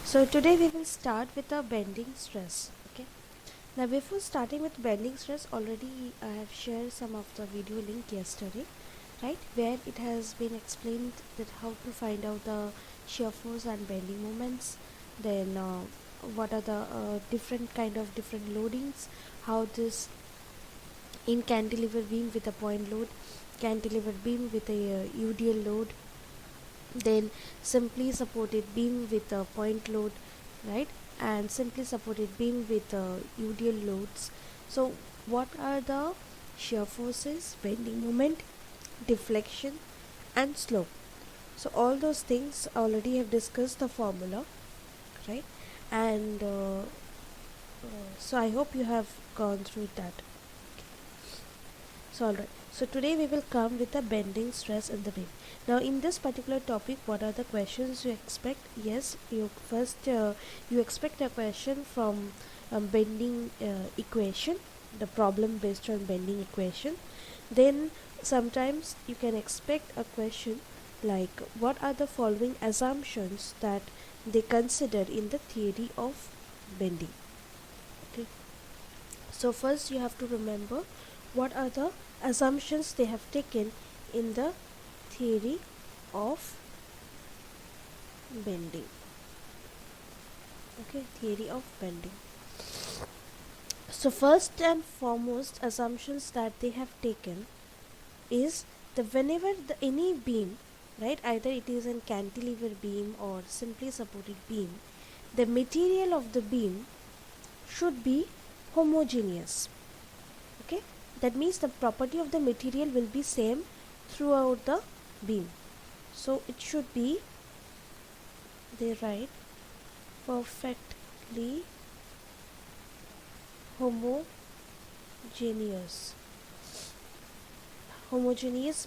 So today we will start with a bending stress. Okay. Now before starting with bending stress, already I have shared some of the video link yesterday, right, where it has been explained that how to find out the shear force and bending moments, then what are the different kind of different loadings, how this in cantilever beam with a point load, cantilever beam with a UDL load, then simply supported beam with a point load, right, and simply supported beam with UDL loads. So what are the shear forces, bending moment, deflection and slope? So all those things already have discussed the formula, right, and so I hope you have gone through that. So alright. So today we will come with a bending stress in the beam. Now in this particular topic, what are the questions you expect? Yes, you first you expect a question from bending equation, the problem based on bending equation. Then sometimes you can expect a question like what are the following assumptions that they consider in the theory of bending. Okay. So first you have to remember what are the assumptions they have taken in the theory of bending. Okay, theory of bending. So first and foremost assumptions that they have taken is that whenever any beam, right, either it is a cantilever beam or simply supported beam, the material of the beam should be homogeneous. Okay, that means the property of the material will be same throughout the beam. So it should be, they write, perfectly homogeneous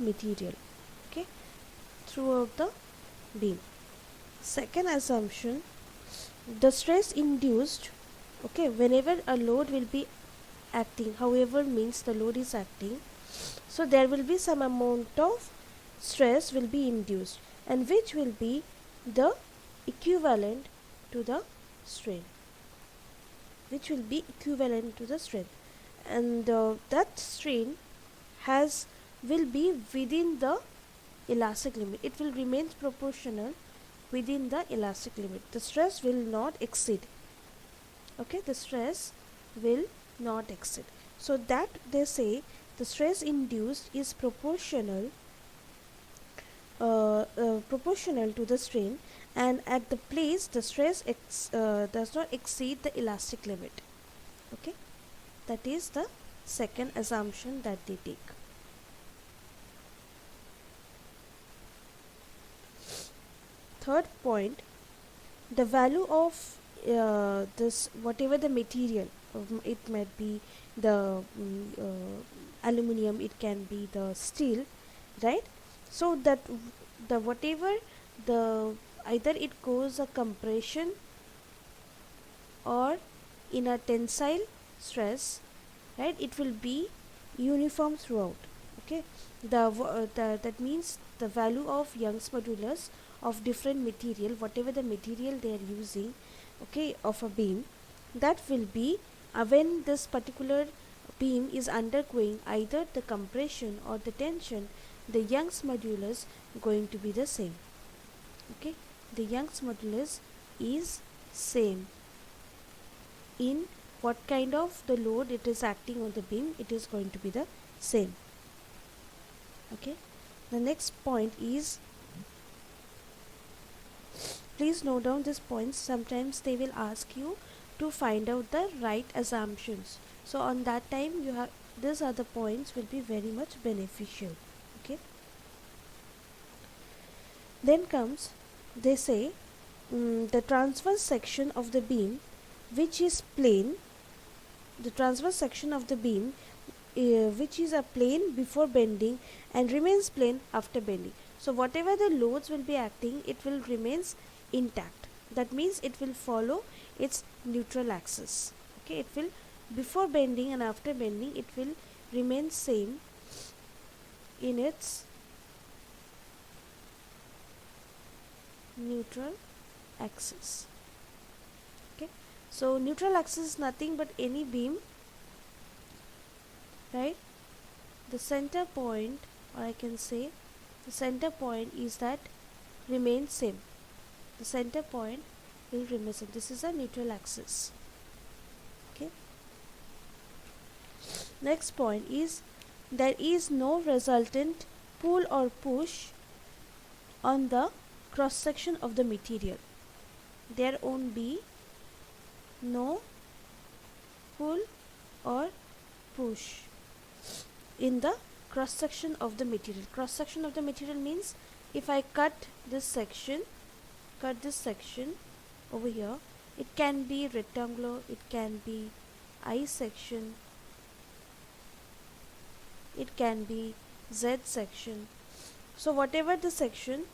material, okay, throughout the beam. Second assumption, the stress induced, okay, whenever a load will be acting, however means the load is acting, so there will be some amount of stress will be induced, and which will be the equivalent to the strain, and that strain will be within the elastic limit. It will remain proportional within the elastic limit. The stress will not exceed. Okay, the stress will not exceed. So that they say the stress induced is proportional to the strain, and at the place the stress does not exceed the elastic limit. Okay, that is the second assumption that they take. Third point, the value of this whatever the material, it might be the aluminium, it can be the steel, right? So that the whatever the either it goes a compression or in a tensile stress, right, it will be uniform throughout. Okay, that means the value of Young's modulus of different material, whatever the material they are using, okay, of a beam, that will be when this particular beam is undergoing either the compression or the tension, the Young's modulus going to be the same. Okay, the Young's modulus is same in what kind of the load it is acting on the beam, it is going to be the same. Okay, the next point is, please note down these points. Sometimes they will ask you to find out the right assumptions, so on that time you have, these are the points will be very much beneficial. Okay, then comes, they say the transverse section of the beam which is plane, the transverse section of the beam which is a plane before bending and remains plane after bending. So whatever the loads will be acting, it will remains intact. That means it will follow its neutral axis. Okay, it will, before bending and after bending, it will remain same in its neutral axis. So neutral axis is nothing but any beam, right? The center point, or I can say the center point, is that remains same. The center point will remain same. This is a neutral axis. Okay. Next point is there is no resultant pull or push on the cross section of the material. There won't be no pull or push in the cross section of the material. Cross section of the material means if I cut this section over here, it can be rectangular, it can be I section, it can be Z section. So whatever the section,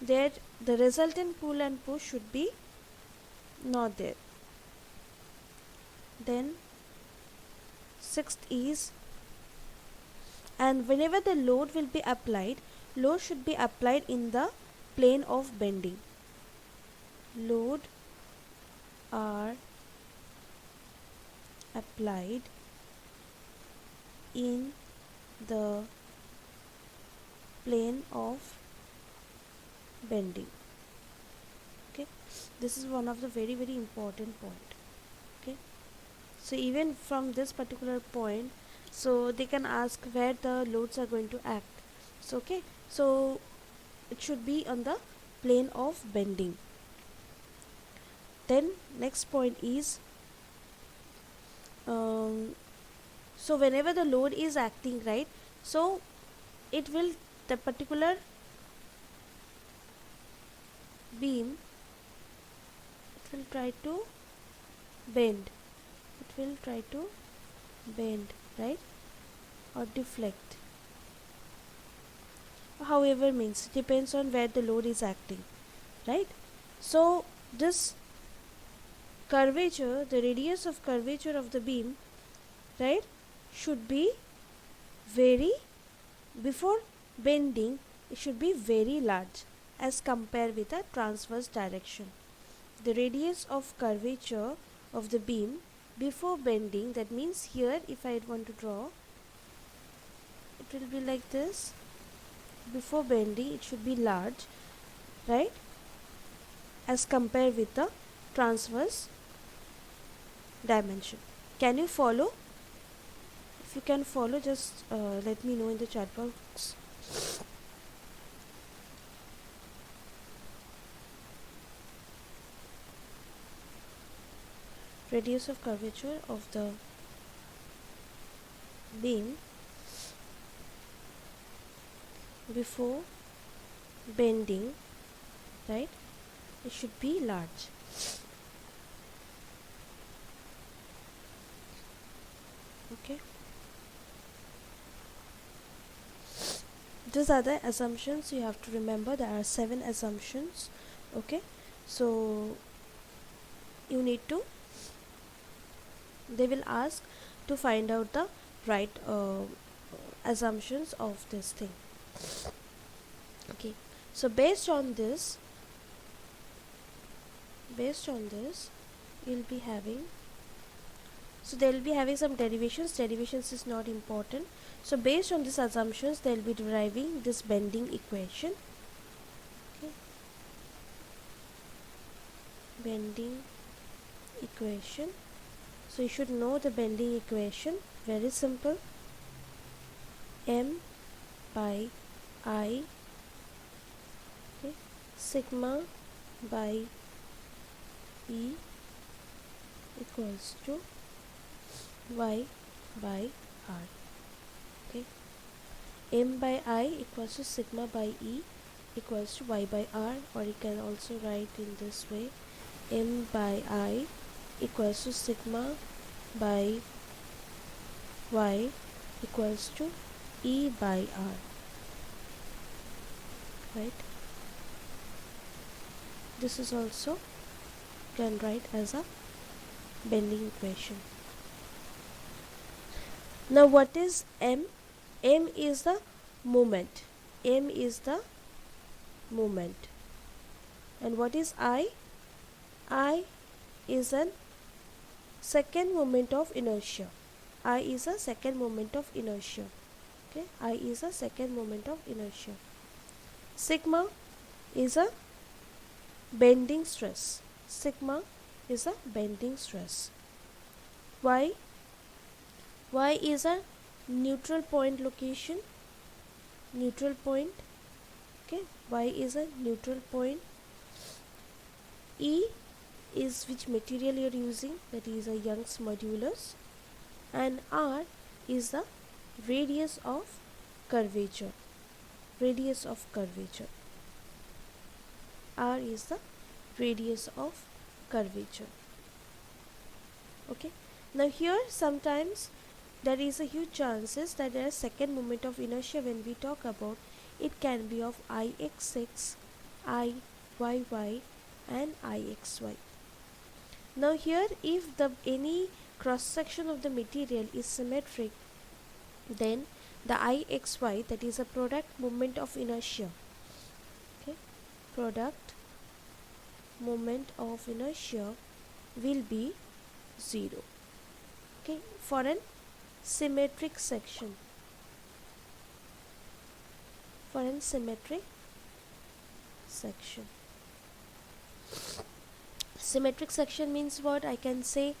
there the resultant pull and push should be not there. Then sixth is, and whenever the load will be applied, load should be applied in the plane of bending. Load are applied in the plane of bending. Okay, this is one of the very important point. Okay, so even from this particular point, so they can ask where the loads are going to act. So okay, so it should be on the plane of bending. Then next point is so whenever the load is acting, right, so it will, the particular beam, it will try to bend, right, or deflect, however means, depends on where the load is acting, right. So this curvature, the radius of curvature of the beam, right, should be very, before bending it should be very large as compared with the transverse direction. The radius of curvature of the beam before bending, that means here if I want to draw, it will be like this. Before bending it should be large, right, as compared with the transverse dimension. Can you follow? If you can follow, just let me know in the chat box. Radius of curvature of the beam before bending, right, it should be large. Okay, these are the assumptions you have to remember. There are 7 assumptions. Okay, so you need to, they will ask to find out the right assumptions of this thing. Okay, so based on this you'll be having, so they will be having some derivations. Derivations is not important. So based on these assumptions they will be deriving this bending equation. Okay, bending equation. So you should know the bending equation, very simple. M by I, okay, sigma by E equals to Y by R. Okay, M by I equals to sigma by E equals to Y by R, or you can also write in this way: M by I equals to sigma by Y equals to E by R, right. This is also can write as a bending equation. Now what is M? M is the moment. M is the moment. And what is I? I is an second moment of inertia. I is a second moment of inertia. Okay, I is a second moment of inertia. Sigma is a bending stress. Sigma is a bending stress. Y is a neutral point location. Neutral point. Okay, Y is a neutral point. E is which material you're using, that is a Young's modulus, and R is the radius of curvature. Radius of curvature. R is the radius of curvature. Okay, now here sometimes there is a huge chances that there is second moment of inertia. When we talk about it, can be of Ix6, Iyy and Ixy. Now here, if the any cross section of the material is symmetric, then the Ixy, that is a product moment of inertia, okay, product moment of inertia will be 0. Okay, for an symmetric section. For an symmetric section. Symmetric section means what? I can say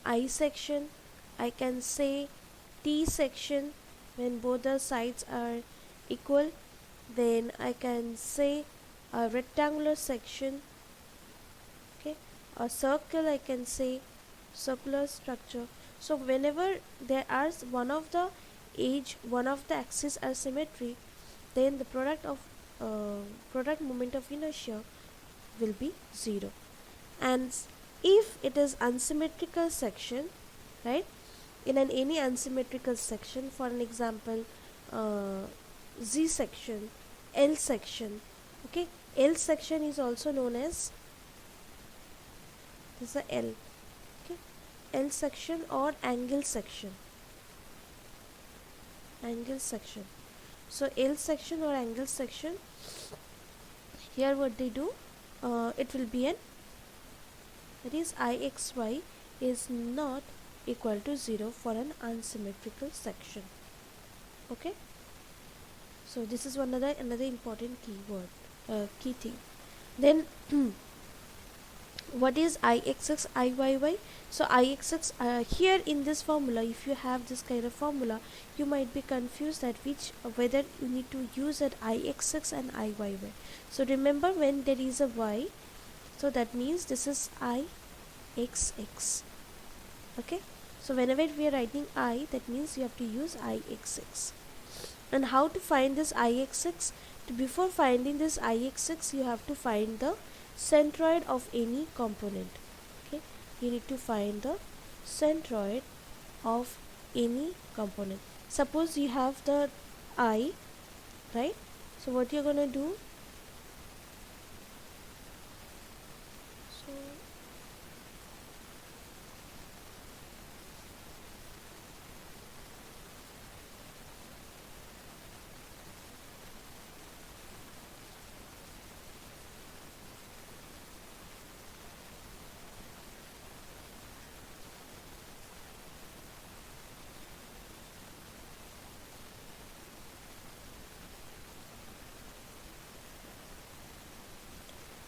I section, I can say T section when both the sides are equal. Then I can say a rectangular section. Okay, a circle, I can say circular structure. So whenever there are one of the axis are symmetry, then the product moment of inertia will be 0. And if it is unsymmetrical section, right, in any unsymmetrical section, for an example, Z section, L section, okay, L section is also known as, this is a L, okay, L section or angle section. Angle section. So L section or angle section, here what they do, it will be an, that is Ixy is not equal to 0 for an unsymmetrical section. Okay, so this is another important keyword, key thing. Then what is Ixx, Iyy? So Ixx, here in this formula, if you have this kind of formula, you might be confused that whether you need to use that Ixx and Iyy. So remember, when there is a y, so that means this is Ixx. Okay, so whenever we are writing I, that means you have to use Ixx. And how to find this Ixx? Before finding this Ixx, you have to find the centroid of any component. Okay, you need to find the centroid of any component. Suppose you have the I, right? So what you're gonna do? So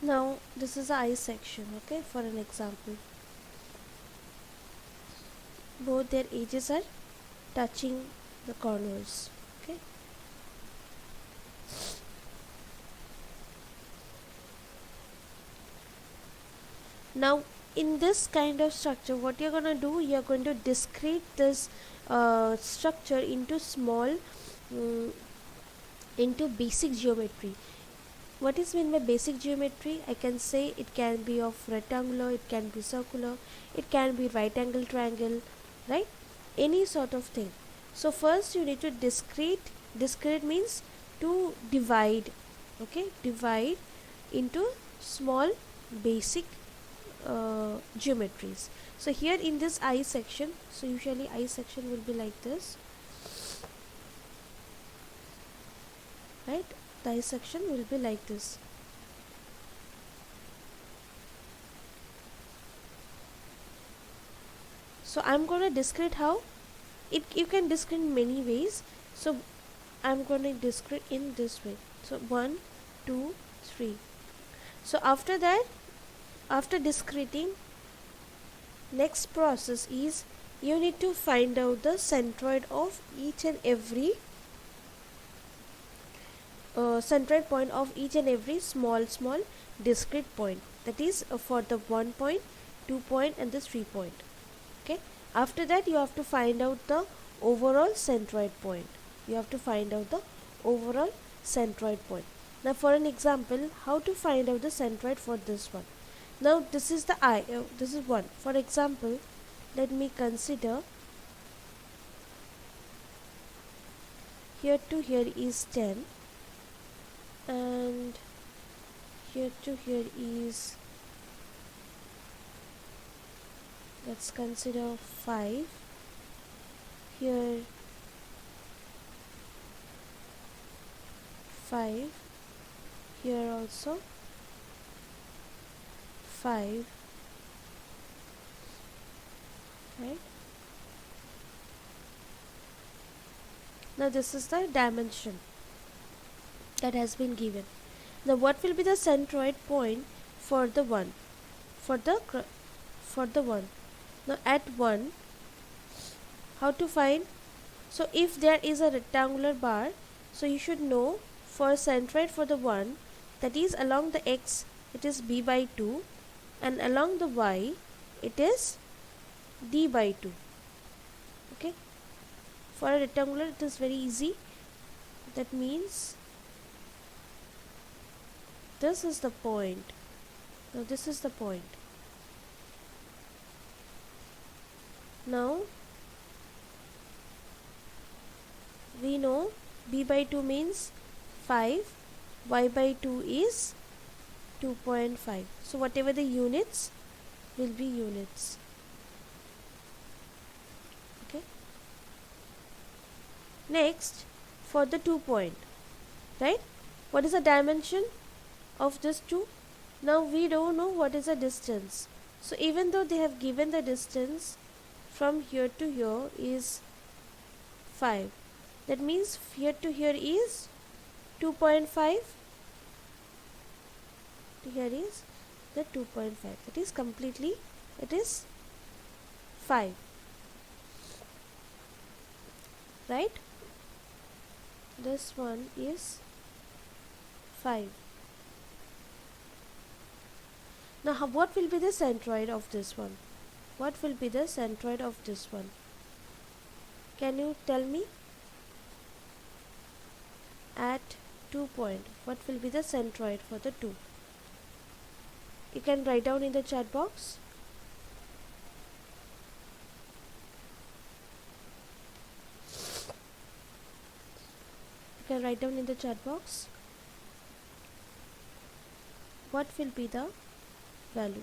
now this is the I section, okay, for an example. Both their edges are touching the corners. Okay, now in this kind of structure, what you're going to do, you're going to discrete this structure into small into basic geometry. What is meant by basic geometry? I can say it can be of rectangular, it can be circular, it can be right angle triangle, right, any sort of thing. So first you need to discrete means to divide, okay, divide into small basic geometries. So here in this I section, so usually I section will be like this, right, the I section will be like this. So I'm going to discrete how it, you can discrete in many ways. So I'm going to discrete in this way. So 1 2 3. So after that, after discreting, next process is you need to find out the centroid of each and every centroid point of each and every small discrete point, that is for the 1 point, 2 point and the 3 point. Okay, after that you have to find out the overall centroid point. You have to find out the overall centroid point. Now for an example, how to find out the centroid for this one. Now this is the this is 1. For example, let me consider here to here is 10 and here to here is, let's consider 5. Here 5, here also 5, right? Now this is the dimension that has been given. Now what will be the centroid point for the 1, for the 1? Now at 1, how to find? So if there is a rectangular bar, so you should know for centroid for the 1, that is along the x it is b by 2 and along the y it is d by 2. Okay, for a rectangular it is very easy. That means this is the point. Now this is the point. Now we know b by 2 means 5, y by 2 is 2.5. So whatever the units will be units. Okay. Next, for the 2 point, right? What is the dimension of this 2? Now we don't know what is the distance. So even though they have given the distance from here to here is 5, that means here to here is 2.5. Here is the 2.5. That is completely, it is 5, right? This one is 5. Now what will be the centroid of this one? What will be the centroid of this one? Can you tell me? At 2 point, what will be the centroid for the 2? You can write down in the chat box. You can write down in the chat box what will be the value.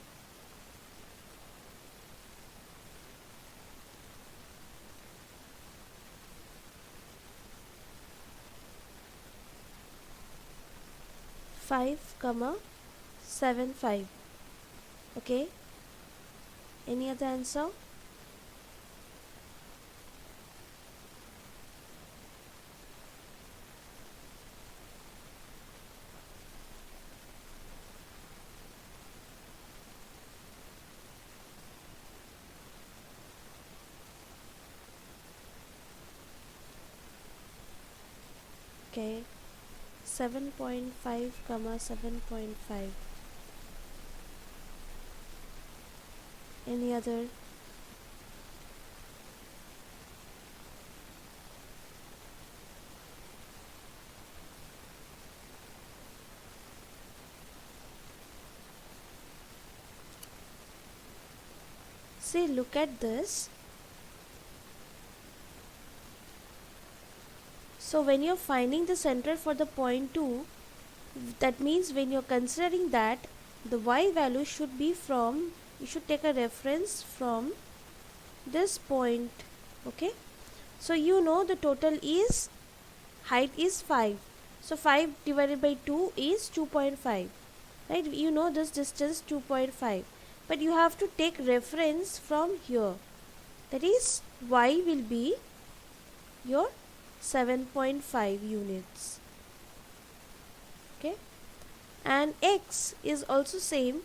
Five comma 7 5. Okay, any other answer? Okay, 7.5 comma 7.5. Any other? See, look at this. So when you're finding the centroid for the point 2, that means when you're considering that the y value should be from, you should take a reference from this point. Okay, so you know the total is, height is 5, so 5 divided by 2 is 2.5, right? You know this distance 2.5, but you have to take reference from here. that is y will be your 7.5 units. Okay, and x is also same.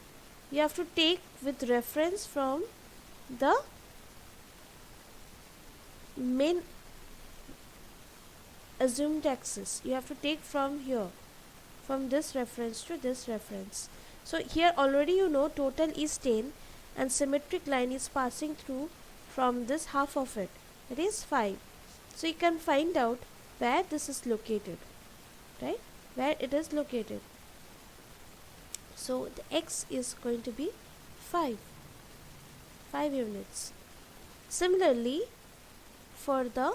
You have to take with reference from the main assumed axis. You have to take from here, from this reference to this reference. So here already you know total is 10 and symmetric line is passing through from this half of it, it is 5. So you can find out where this is located, right, where it is located. So the x is going to be 5 units. Similarly, for the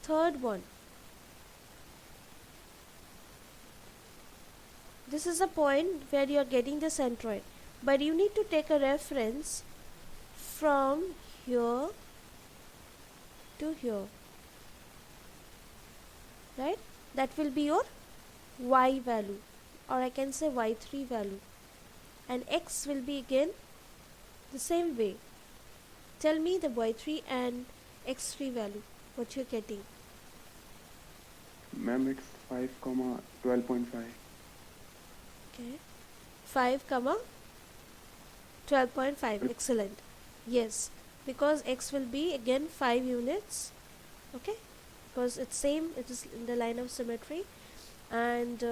third one, this is a point where you are getting the centroid, but you need to take a reference from here to here, right? That will be your y value, or I can say y3 value, and x will be again the same way. Tell me the y3 and x3 value, what you're getting. Ma'am, it's 5, 12.5. Okay, 5, 12.5. Excellent. Yes, because x will be again 5 units. Okay, because it's same, it is in the line of symmetry. And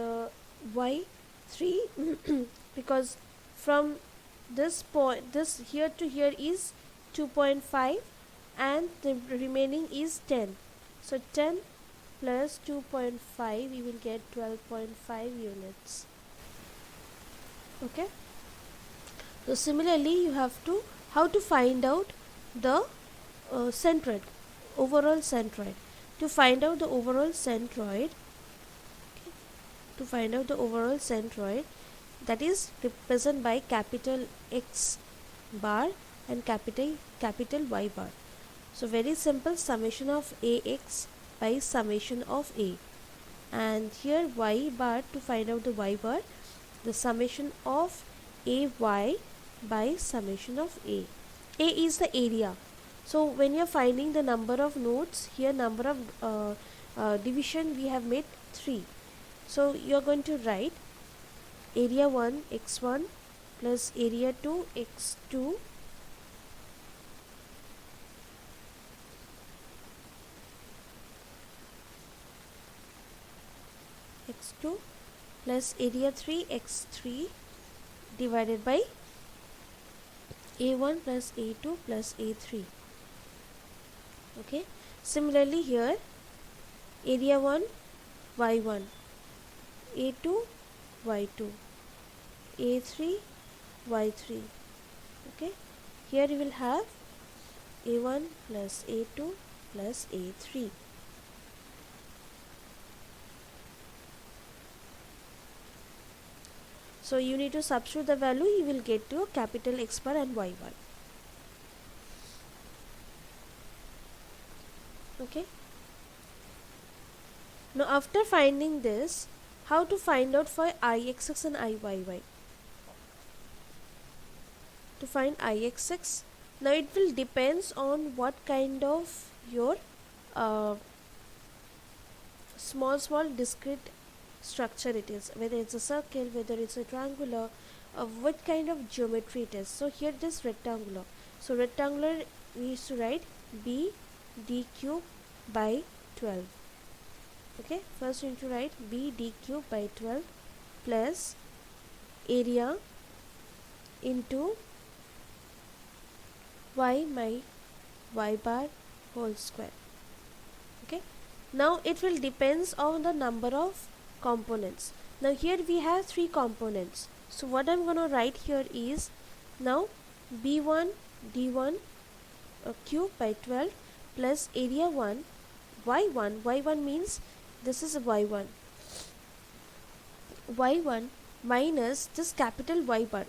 y3 because from this point, this here to here is 2.5 and the remaining is 10. So 10 plus 2.5, we will get 12.5 units. Okay, so similarly you have to how to find out the centroid, overall centroid. To find out the overall centroid, that is represented by capital X bar and capital Y bar. So very simple, summation of AX by summation of A, and here Y bar, to find out the Y bar, the summation of AY by summation of A. A is the area. So when you are finding the number of nodes, here number of division we have made 3. So you are going to write area 1 x1 plus area 2 x2 plus area 3 x3 divided by a1 plus a2 plus a3. Okay, similarly here area 1 y1, a2 y2, a3 y3. Okay, here you will have a1 plus a2 plus a3. So you need to substitute the value, you will get to capital X bar and Y bar. Okay, now after finding this, how to find out for Ixx and Iyy? To find Ixx, now it will depends on what kind of your small discrete structure it is, whether it's a circle, whether it's a triangular, what kind of geometry it is. So here it is rectangular. So rectangular, we used to write b d cube by 12. Okay, first we need to write b d cube by 12 plus area into y my y bar whole square. Okay, now it will depends on the number of components. Now here we have 3 components. So what I'm going to write here is now b1 d1 cube by 12 plus area 1 y1 means this is a y1 minus this capital y bar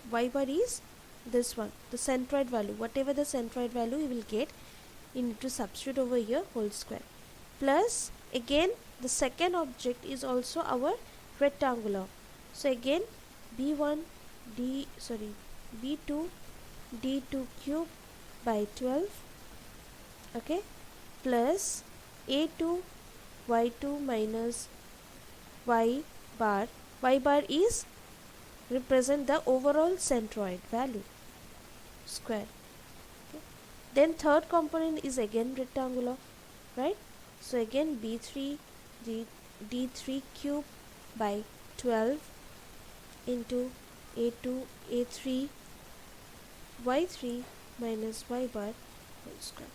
is this one, the centroid value, whatever the centroid value you will get, you need to substitute over here whole square, plus again the second object is also our rectangular. So again b2 d2 cube by 12, okay, plus a2 y2 minus y bar. Y bar is represent the overall centroid value square. Okay. Then third component is again rectangular, right? So again b3 d3 cube by 12 into a2 a3 y3 minus y bar whole square.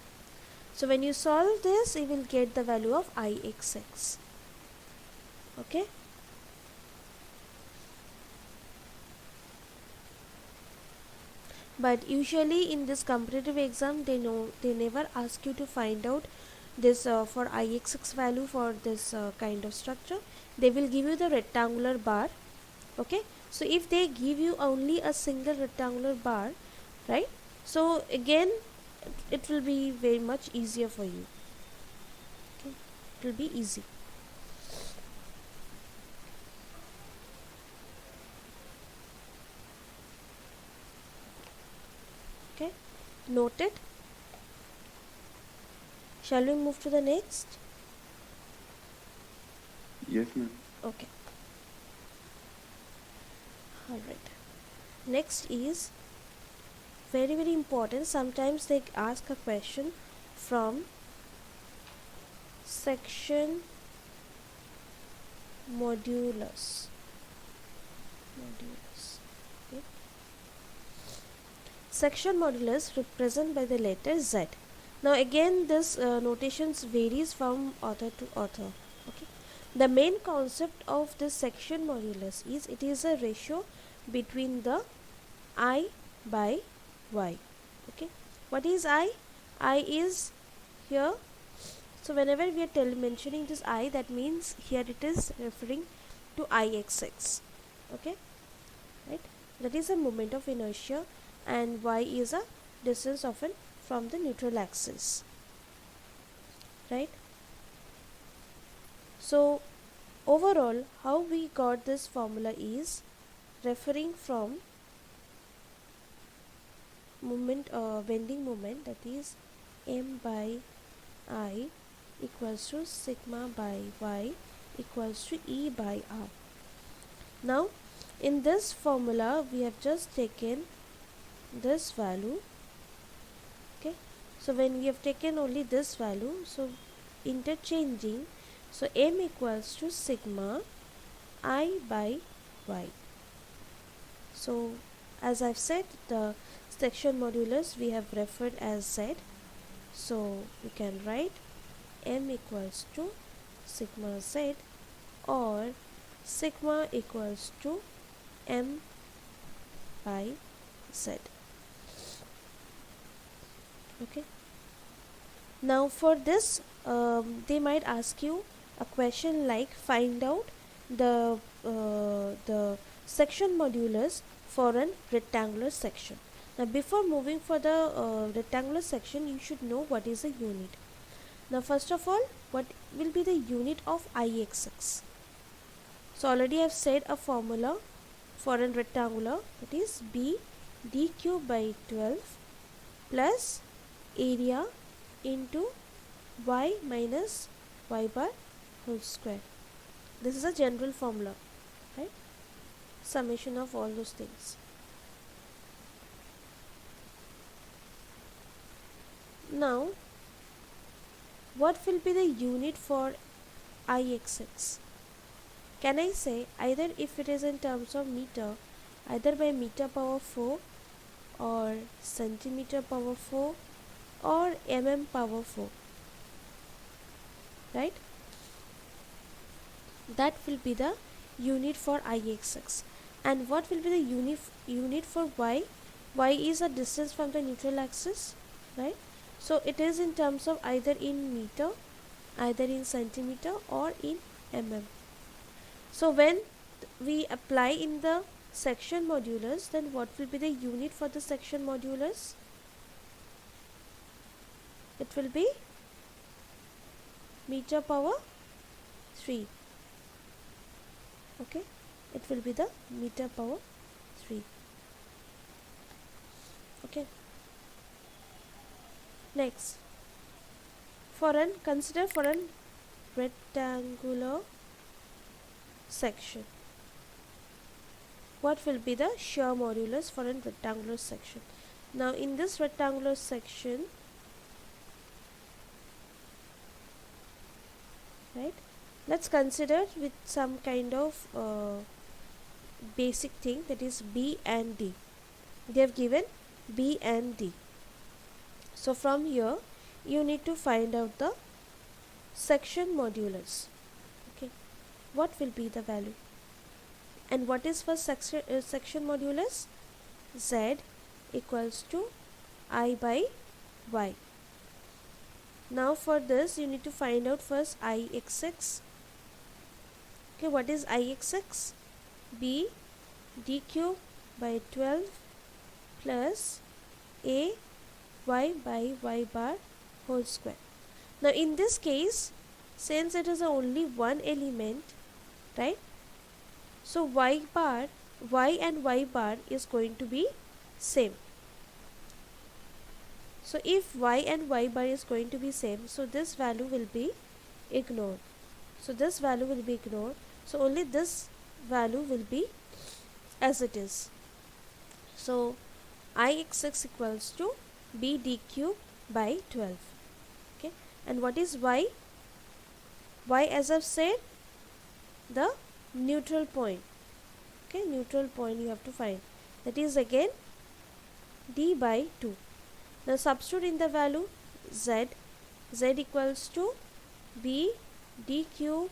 So when you solve this, you will get the value of ixx. Okay. But usually in this competitive exam, they never ask you to find out this for ixx value for this kind of structure. They will give you the rectangular bar. Okay. So if they give you only a single rectangular bar, right? So again, it will be very much easier for you. Okay. It will be easy. Okay. Noted. Shall we move to the next? Yes, ma'am. Okay. Alright. Next is very important. Sometimes they ask a question from section modulus. Okay. Section modulus represented by the letter Z. Now again this notations varies from author to author. Okay. The main concept of this section modulus is it is a ratio between the I by y. Okay. What is I? I is here. So whenever we are mentioning this I, that means here it is referring to ixx. Okay. Right. That is a moment of inertia, and y is a distance often from the neutral axis. Right. So overall, how we got this formula is referring from moment bending moment, that is m by I equals to sigma by y equals to E by R. Now in this formula we have just taken this value. Okay, so when we have taken only this value, so interchanging, so m equals to sigma I by y. So as I've said, the section modulus we have referred as Z, so we can write m equals to sigma Z or sigma equals to m by Z. Okay. Now for this they might ask you a question like find out the section modulus for a rectangular section. Now before moving for the rectangular section, you should know what is a unit. Now first of all, what will be the unit of ixx? So already I have said a formula for a rectangular, that is b d cube by 12 plus area into y minus y bar whole square. This is a general formula, right? Summation of all those things. Now what will be the unit for ixx? Can I say either if it is in terms of meter, either by meter power 4 or centimeter power 4 or power 4, right? That will be the unit for ixx. And what will be the unit for y? Y is a distance from the neutral axis, right? So it is in terms of either in meter, either in centimeter or in mm. So when we apply in the section modulus, then what will be the unit for the section modulus? It will be meter power 3. Okay, it will be the meter power 3. Okay. Next, consider for an rectangular section. What will be the shear modulus for a rectangular section? Now in this rectangular section, right, let's consider with some kind of basic thing, that is B and D. They have given B and D. So from here you need to find out the section modulus. Okay, what will be the value? And what is for section modulus? Z equals to I by Y. Now for this you need to find out first Ixx. Okay, what is Ixx? B d cube by 12 plus A y by y bar whole square. Now in this case, since it is only one element, right, so y and y bar is going to be same. So if y and y bar is going to be same, so this value will be ignored. So this value will be ignored. So only this value will be as it is. So Ixx equals to B d cube by 12. Okay, and what is y? Y, as I've said, the neutral point. Okay, neutral point you have to find. That is again d by 2. Now substitute in the value z. Z equals to B d cube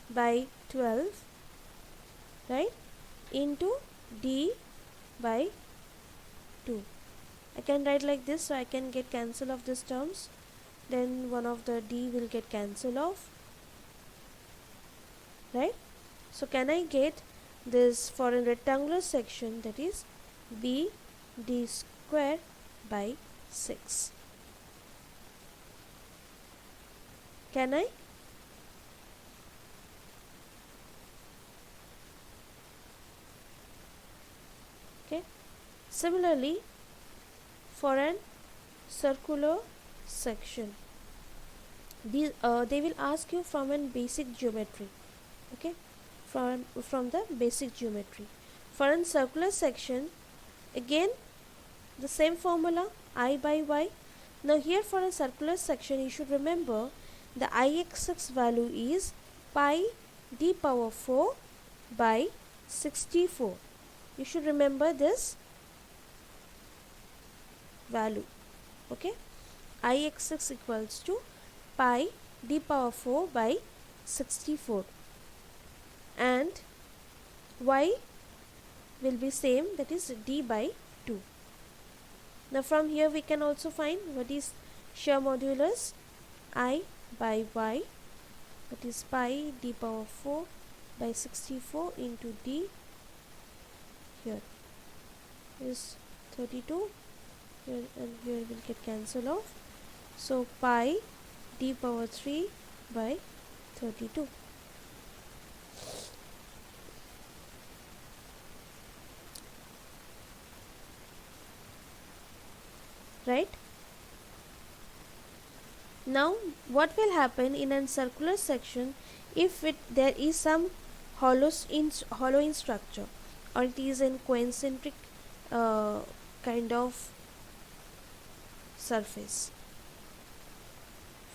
by 12, right, into d by 2. I can write like this, so I can get cancel of these terms, then one of the d will get cancel off, right. So can I get this for a rectangular section, that is B d square by 6. Can I? Okay. Similarly, for an circular section, they will ask you from an basic geometry. Okay, from the basic geometry. For a circular section, again the same formula, I by y. Now here for a circular section, you should remember the Ixx value is pi d power 4 by 64. You should remember this value. Okay, Ixx equals to pi d power 4 by 64, and y will be same, that is d by 2. Now from here we can also find what is shear modulus. I by y, that is pi d power 4 by 64 into d, here is 32, here and here will get cancel off. So pi d power 3 by 32. Right? Now what will happen in a circular section if there is some hollow in structure, or it is in concentric kind of surface.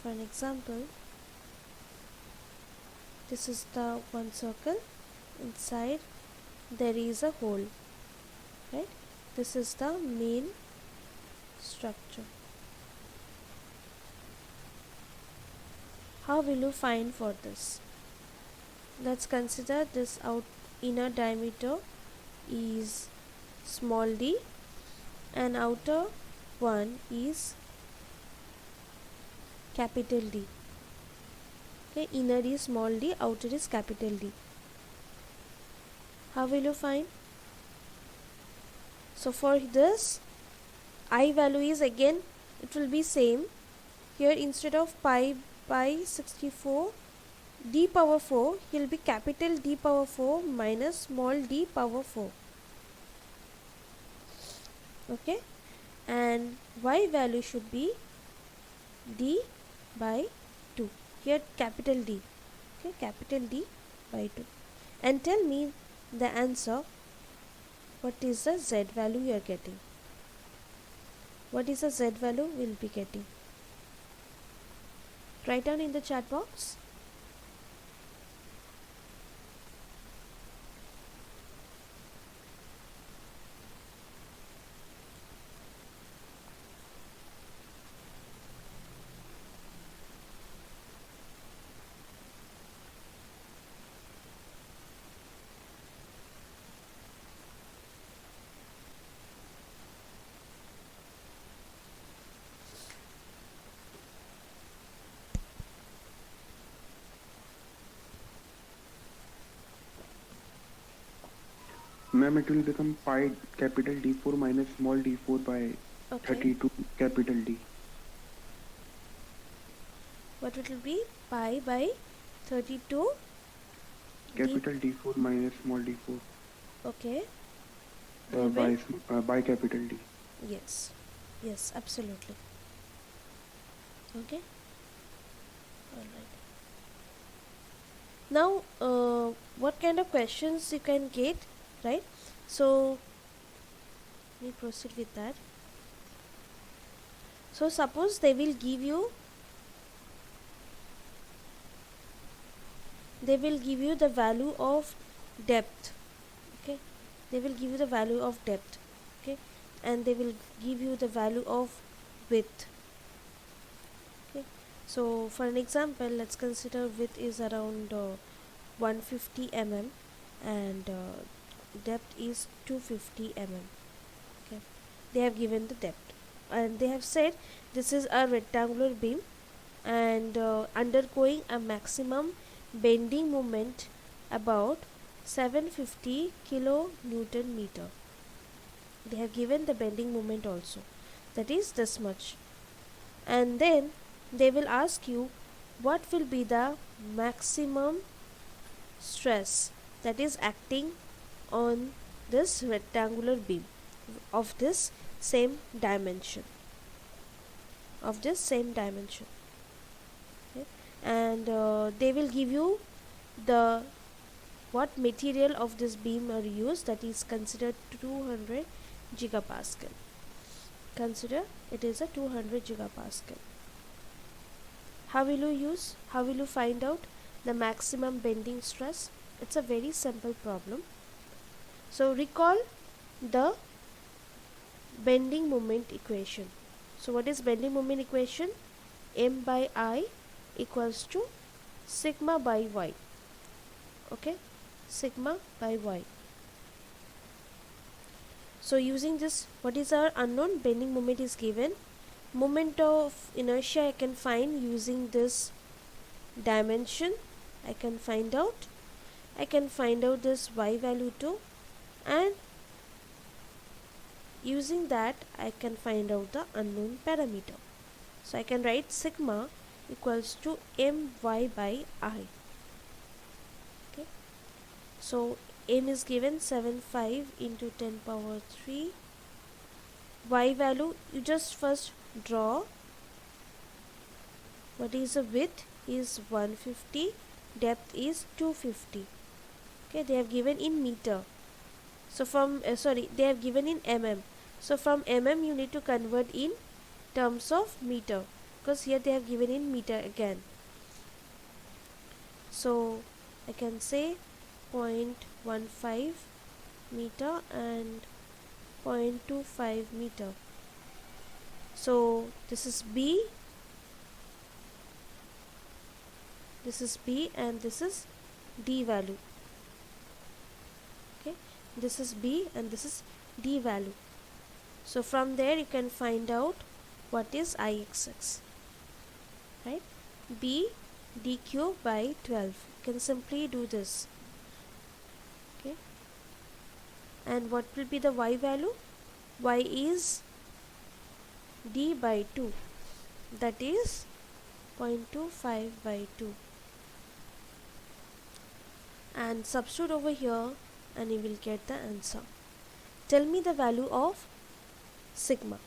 For an example, this is the one circle, inside there is a hole, right? This is the main structure. How will you find for this? Let's consider this inner diameter is small d and outer one is capital D. Okay, inner is small d, outer is capital D. How will you find? So for this, I value is again, it will be same. Here instead of pi 64 d power 4, he will be capital D power 4 minus small d power 4. Okay, and y value should be d by 2. Here capital D. Okay, capital D by 2. And tell me the answer. What is the z value you are getting? What is the z value we will be getting? Write down in the chat box. Ma'am, it will become pi capital D4 minus small d4 by Okay. 32 capital D. What it will be? Pi by 32 Capital D4 minus small d4 Okay. by capital D. Yes. Yes, absolutely. Okay. Alright. Now, what kind of questions you can get, right? So, we proceed with that. So, suppose they will give you the value of depth. Okay, they will give you the value of depth. Okay, and they will give you the value of width. Okay, so for an example, let's consider width is around 150 mm and depth is 250 mm. Okay, they have given the depth and they have said this is a rectangular beam and undergoing a maximum bending moment about 750 kilo Newton meter. They have given the bending moment also, that is this much, and then they will ask you what will be the maximum stress that is acting on this rectangular beam of this same dimension. Okay? And they will give you the what material of this beam are used, that is considered 200 gigapascal. Consider it is a 200 gigapascal. How will you find out the maximum bending stress? It's a very simple problem. So recall the bending moment equation. So what is bending moment equation? M by I equals to sigma by y. Okay, sigma by y. So using this, what is our unknown? Bending moment is given. Moment of inertia I can find using this dimension. I can find out this y value too, and using that I can find out the unknown parameter. So I can write sigma equals to my by I. Okay, so m is given 75 into 10 power 3. Y value, you just first draw what is the width is 150, depth is 250. Okay, they have given in meter. So from they have given in mm. So from mm you need to convert in terms of meter, because here they have given in meter again. So I can say 0.15 meter and 0.25 meter. So this is B, and this is D value. Okay, this is B and this is D value. So from there you can find out what is Ixx, right? B dq by 12. You can simply do this. Okay, and what will be the y value? Y is d by 2, that is 0.25 by 2, and substitute over here and you will get the answer. Tell me the value of sigma.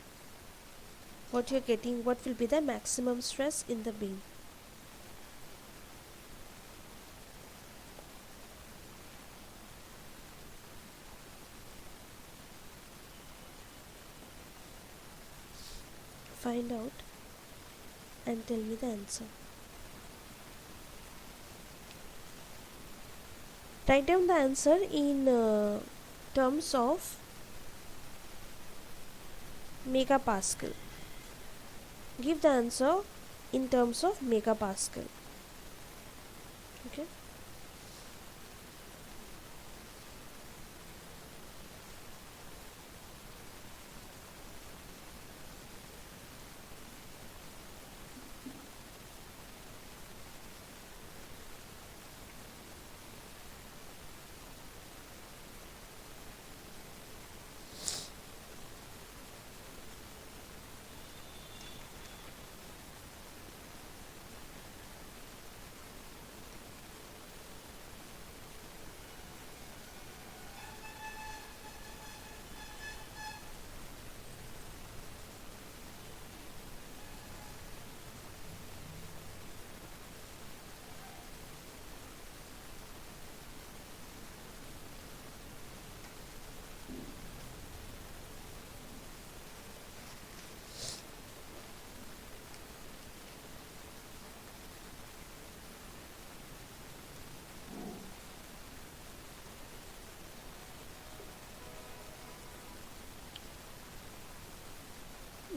what you're getting, what will be the maximum stress in the beam. Find out and tell me the answer. Write down the answer in terms of megapascal. Give the answer in terms of megapascal. Okay.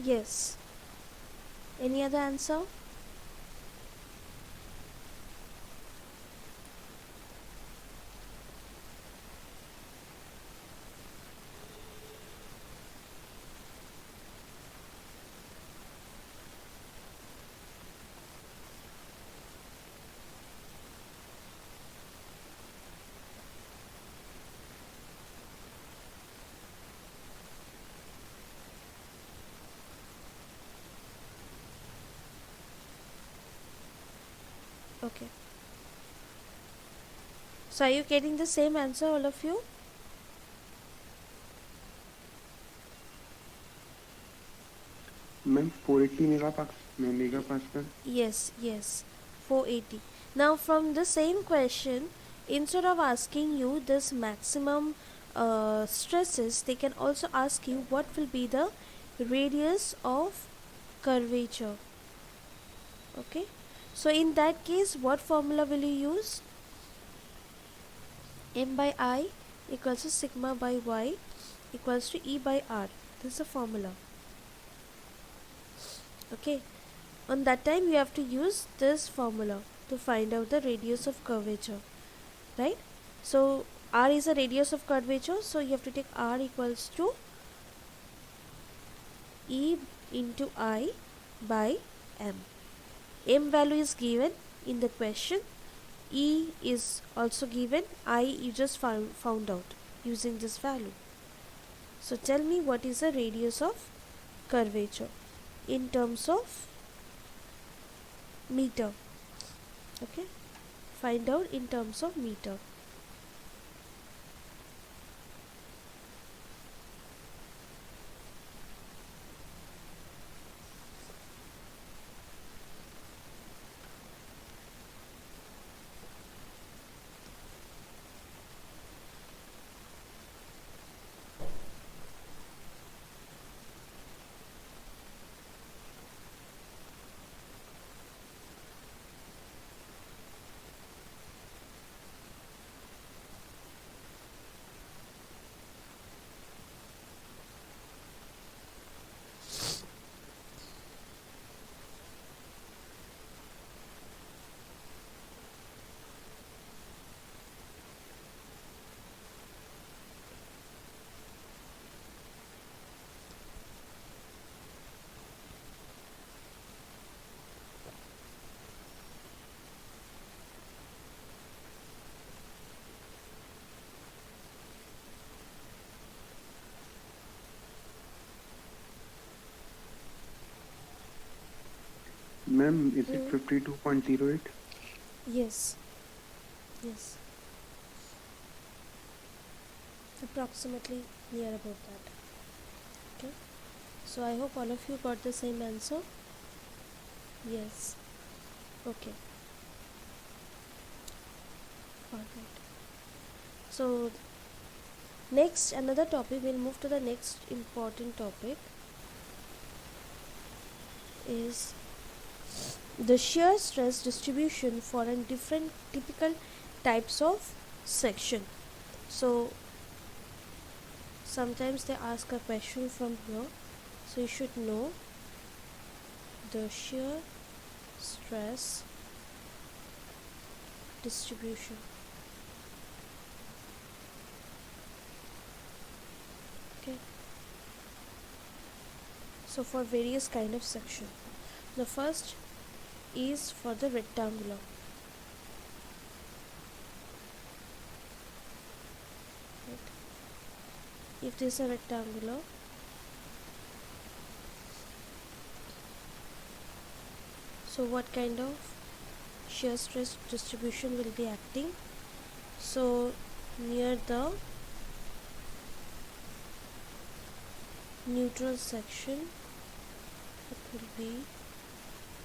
Yes. Any other answer? Okay. So are you getting the same answer, all of you? Ma'am 480 megapascal. Yes, yes. 480. Now from the same question, instead of asking you this maximum stresses, they can also ask you what will be the radius of curvature. Okay. So in that case, what formula will you use? M by I equals to sigma by Y equals to E by R. This is the formula. Okay. On that time you have to use this formula to find out the radius of curvature, right? So R is the radius of curvature, so you have to take R equals to E into I by M. M value is given in the question, E is also given, I you just found out using this value. So tell me what is the radius of curvature in terms of meter. Okay, find out in terms of meter. Ma'am is it 52.08? Yes, yes, approximately near about that. Okay, So I hope all of you got the same answer. Yes. Okay. Alright. So next, another topic, we'll move to the next important topic, is the shear stress distribution for a different typical types of section. So sometimes they ask a question from here, so you should know the shear stress distribution. Okay, so for various kind of section, the first is for the rectangular. Right. If this is a rectangular, so what kind of shear stress distribution will be acting? So near the neutral section, it will be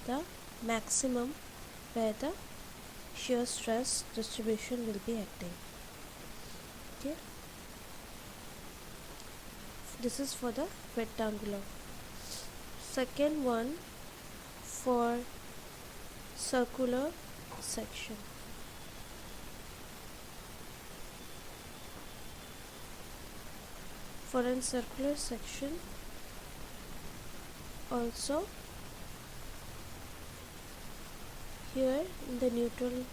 the maximum where the shear stress distribution will be acting. Okay, this is for the rectangular. Second one, for circular section. For a circular section also, here in the neutral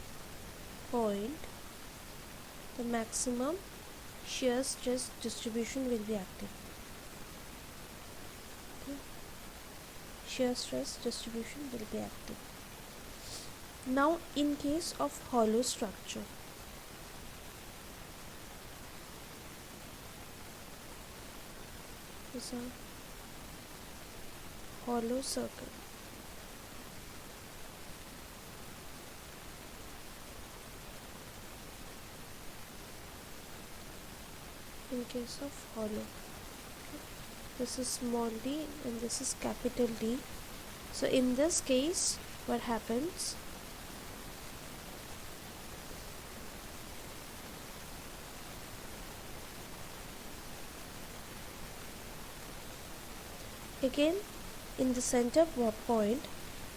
point, the maximum shear stress distribution will be active. Okay. Shear stress distribution will be active. Now in case of hollow structure, is a hollow circle. In case of hollow, okay, this is small d and this is capital D. So in this case, what happens? Again, in the center point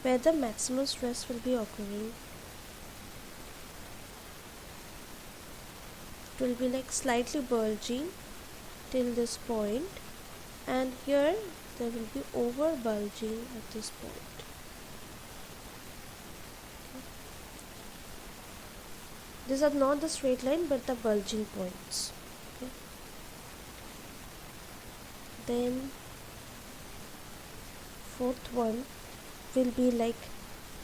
where the maximum stress will be occurring, it will be like slightly bulging till this point, and here there will be over bulging at this point. Okay. These are not the straight line but the bulging points. Okay. Then fourth one will be like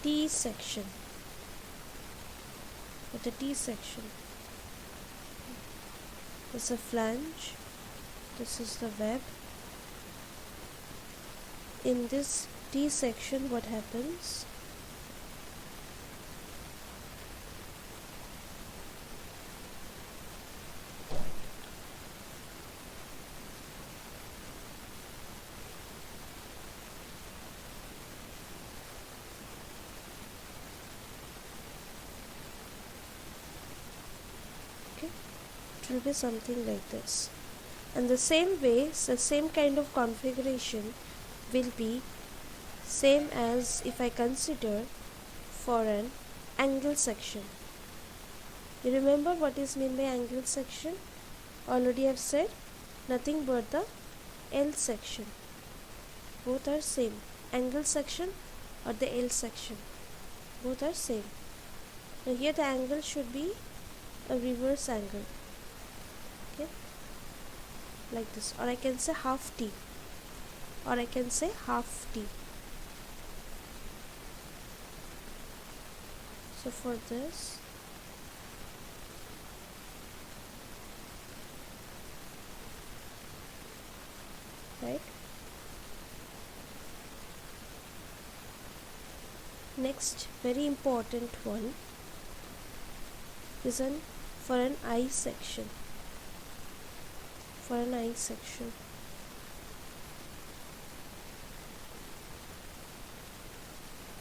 T section. For the T section, this is a flange, this is the web. In this T section, what happens? It will be something like this, and the same way, the same kind of configuration will be same as if I consider for an angle section. You remember what is meant by angle section? Already I have said, nothing but the L section. Both are same. Angle section or the L section, both are same. Now here the angle should be a reverse angle. Okay, like this, or I can say half T, or I can say half T. So for this, right, next very important one is for an I section. For an I section,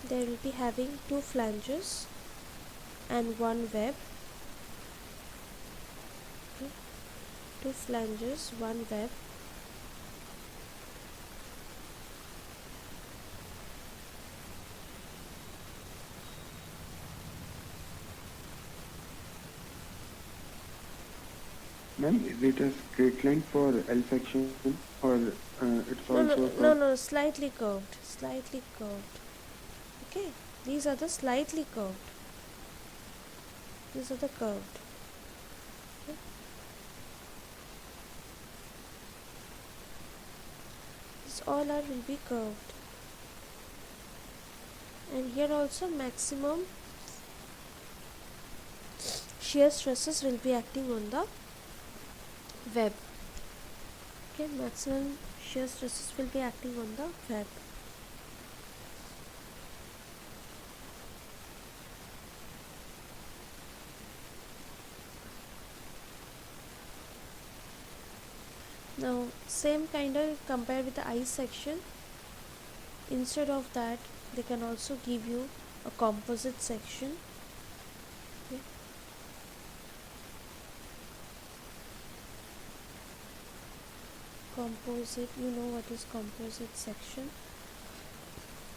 there will be having two flanges and one web. Okay. Two flanges, one web. Ma'am, is it a straight line for L section or it's No, no, also no, curved? no, slightly curved, slightly curved. Okay, these are the slightly curved. These are the curved. Okay. These all are will be curved. And here also maximum shear stresses will be acting on the web. Okay, maximum shear stresses will be acting on the web. Now same kind of compare with the I section. Instead of that, they can also give you a composite section. Okay. Composite, you know what is composite section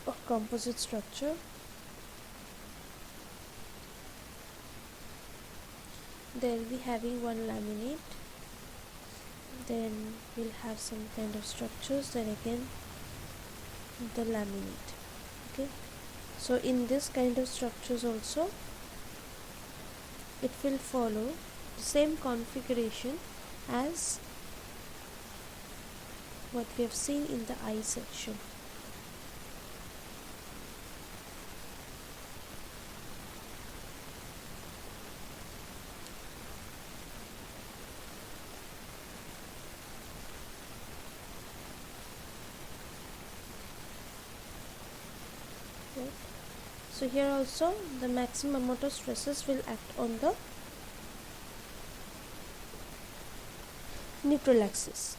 or composite structure. They'll be having one laminate, then we'll have some kind of structures, then again the laminate. Okay, so in this kind of structures also it will follow the same configuration as what we have seen in the I section. Right. So here also the maximum amount of stresses will act on the neutral axis.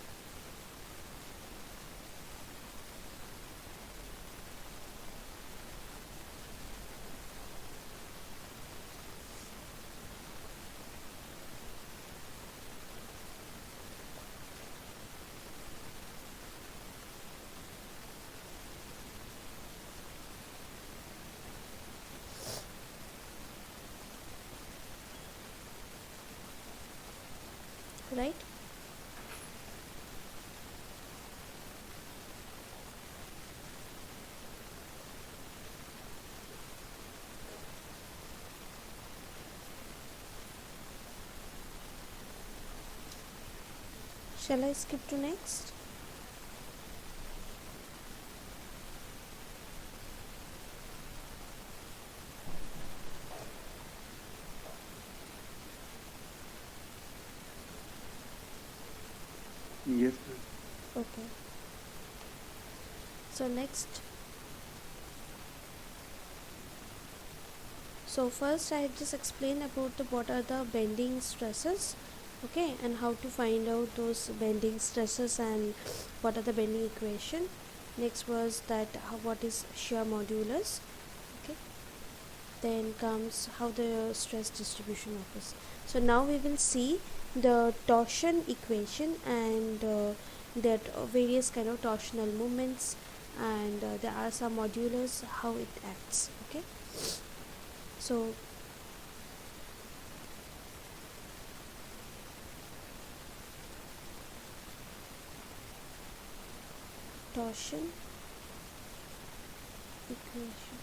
Right. Shall I skip to next? Yes, ma'am. Okay. So next, so first I just explained about what are the bending stresses, okay, and how to find out those bending stresses and what are the bending equation. Next was that what is shear modulus, okay. Then comes how the stress distribution occurs. So now we will see the torsion equation and that various kind of torsional movements, and there are some modulus how it acts. Okay, so torsion equation.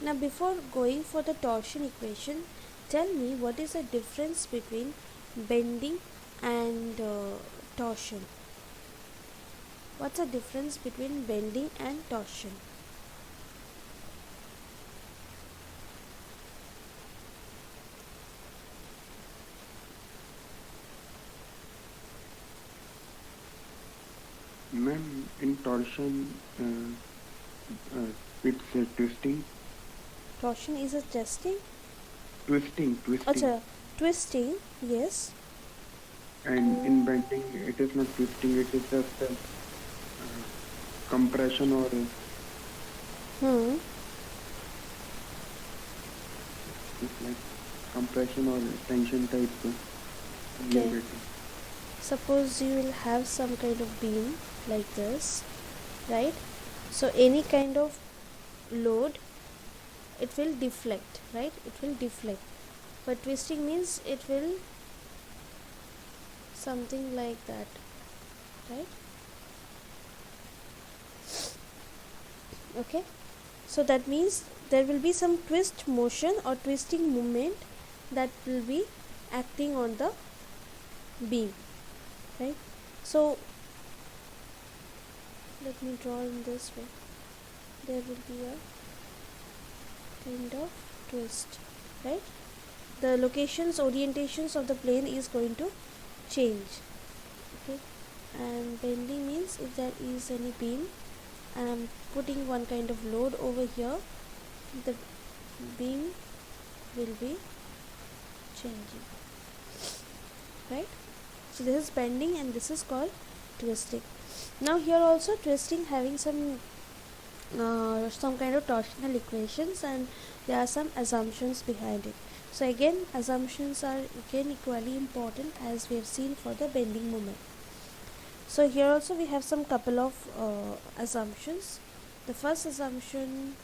Now before going for the torsion equation, tell me what is the difference between bending and torsion. What's the difference between bending and torsion? Ma'am, in torsion, it's twisting, Torsion is a testing. twisting, Acha, twisting, yes. and in bending, it is not twisting, it is just compression or Hmm. It's like compression or tension type we are Okay. getting. Suppose you will have some kind of beam like this, right? So any kind of load, it will deflect, right? It will deflect. But twisting means it will something like that, right? Okay. So that means there will be some twist motion or twisting movement that will be acting on the beam, right? So let me draw in this way. There will be a kind of twist, right? The locations, orientations of the plane is going to change. Okay. And bending means if there is any beam and I'm putting one kind of load over here, the beam will be changing, right? So this is bending and this is called twisting. Now here also twisting having some kind of torsional equations, and there are some assumptions behind it. So again, assumptions are again equally important as we have seen for the bending moment. So here also we have some couple of assumptions. The first assumption,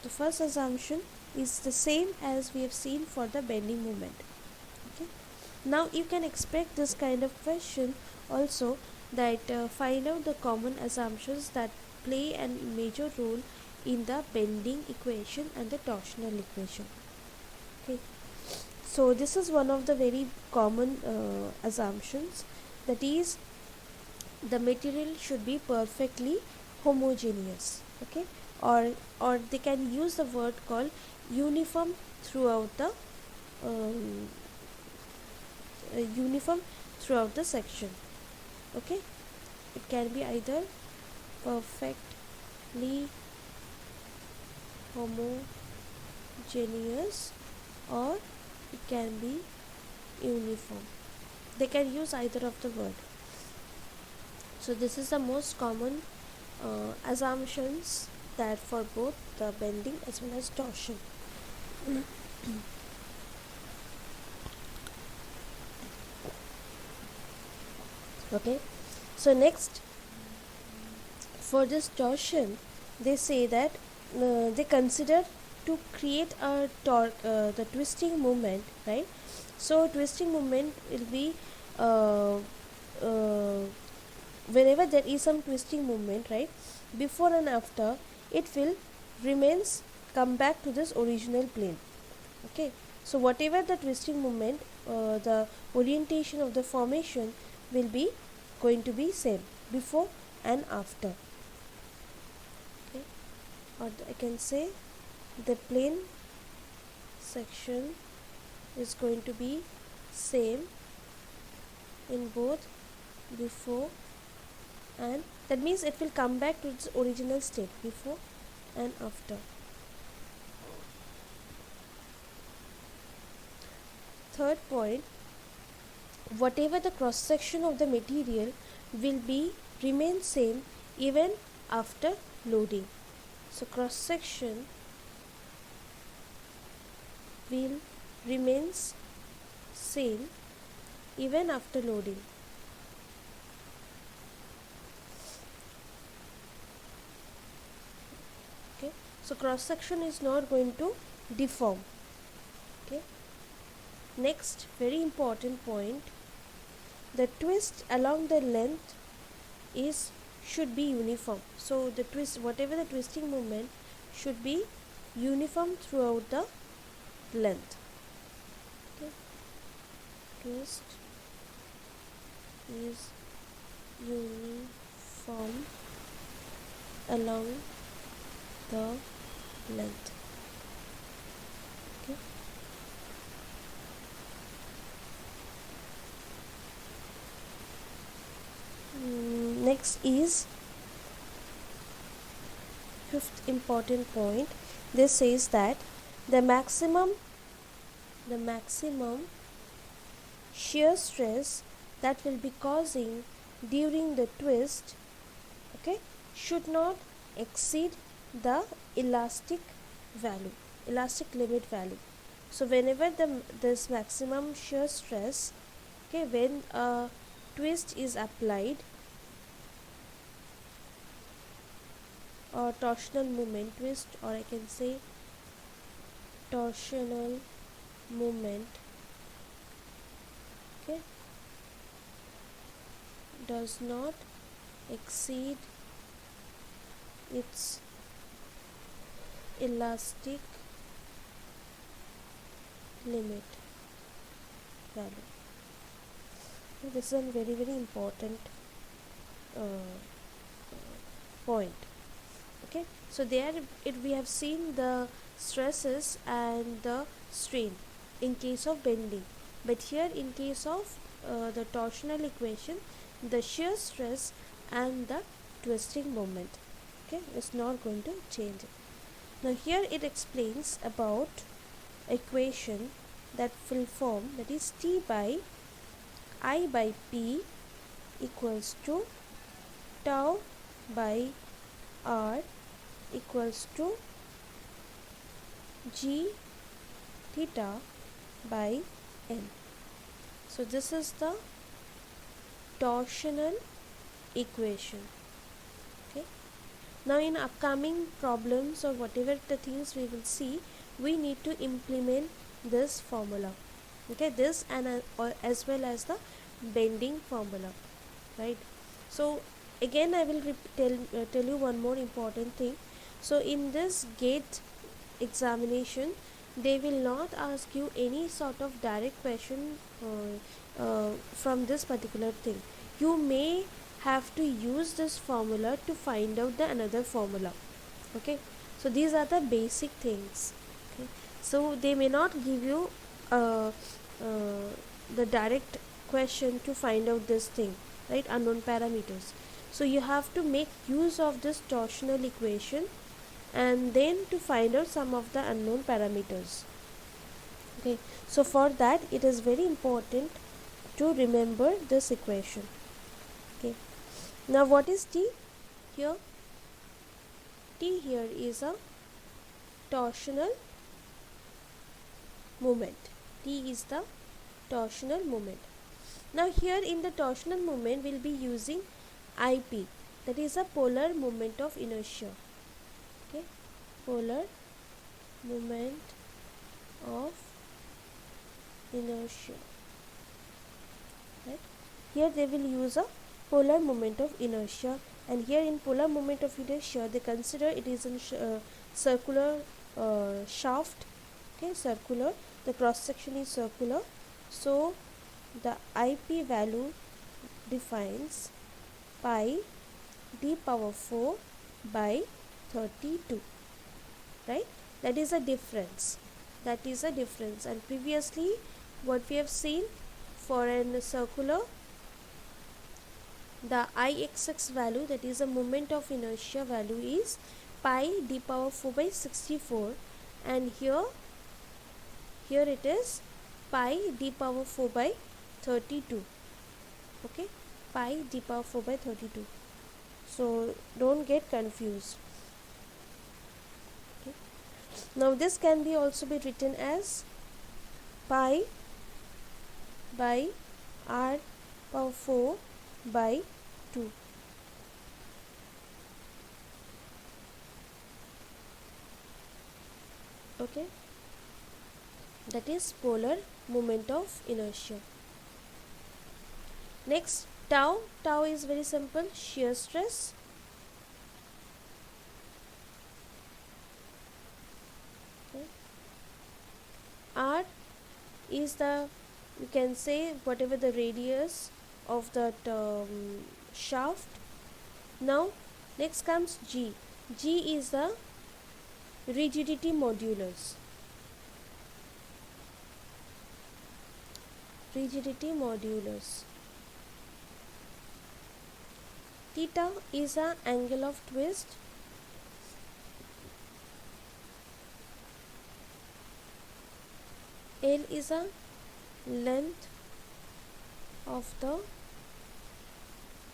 the first assumption is the same as we have seen for the bending moment. Okay. Now you can expect this kind of question also, that find out the common assumptions that play a major role in the bending equation and the torsional equation. Okay. So this is one of the very common assumptions, that is the material should be perfectly homogeneous. Okay. Or they can use the word called uniform throughout the um, uniform throughout the section. Okay. It can be either perfectly homogeneous or it can be uniform. They can use either of the word. So this is the most common assumptions that for both the bending as well as torsion. Okay. So next, for this torsion, they say that they consider to create a the twisting moment, right? So twisting moment will be uh, uh, whenever there is some twisting movement, right, before and after, it will remains come back to this original plane. Okay. So whatever the twisting movement, the orientation of the formation will be going to be same before and after. Okay. Or I can say the plane section is going to be same in both before, and that means it will come back to its original state before and after. Third point, whatever the cross section of the material will be remain same even after loading. So cross section will remains same even after loading. Okay. So cross section is not going to deform. Okay. Next, very important point, the twist along the length is should be uniform. So the twist, whatever the twisting movement, should be uniform throughout the length. Okay. Twist is uniform along the length. Okay. Next is fifth important point. This says that the maximum shear stress that will be causing during the twist, okay, should not exceed the elastic limit value. So whenever this maximum shear stress, okay, when a twist is applied or torsional moment twist, or I can say torsional moment, okay, does not exceed its elastic limit value. This is a very important uh, point. Okay, so there we have seen the stresses and the strain in case of bending, but here in case of the torsional equation, the shear stress and the twisting moment, okay, is not going to change it. Now here it explains about equation that will form, that is T by I by P equals to tau by R equals to G theta by N. So this is the torsional equation. Okay. Now in upcoming problems or whatever the things we will see, we need to implement this formula. Okay, this and as well as the bending formula, right? So again I will tell you one more important thing. So in this GATE examination, they will not ask you any sort of direct question from this particular thing. You may have to use this formula to find out the another formula. Okay, so these are the basic things. Okay, so they may not give you the direct question to find out this thing, right? Unknown parameters. So you have to make use of this torsional equation and then to find out some of the unknown parameters. Okay, so for that it is very important to remember this equation. Okay, now what is T here? T here is a torsional moment. T is the torsional moment. Now here in the torsional moment we'll be using IP, that is a polar moment of inertia. Okay, polar moment of inertia, right? Here they will use a polar moment of inertia, and here in polar moment of inertia they consider it is a circular shaft. Okay, circular, the cross section is circular, so the IP value defines pi d power 4 by 32, right? That is a difference. And previously what we have seen, for a circular, the Ixx value, that is a moment of inertia value, is pi d power 4 by 64, and here it is pi d power 4 by 32. Okay, pi d power 4 by 32. So don't get confused. Okay. Now this can be also be written as pi by r power 4 by 2. Okay, that is polar moment of inertia. Next, tau is very simple, shear stress. Okay. R is the, you can say, whatever the radius of that shaft. Now next comes G. G is the rigidity modulus. Theta is an angle of twist. L is a length of the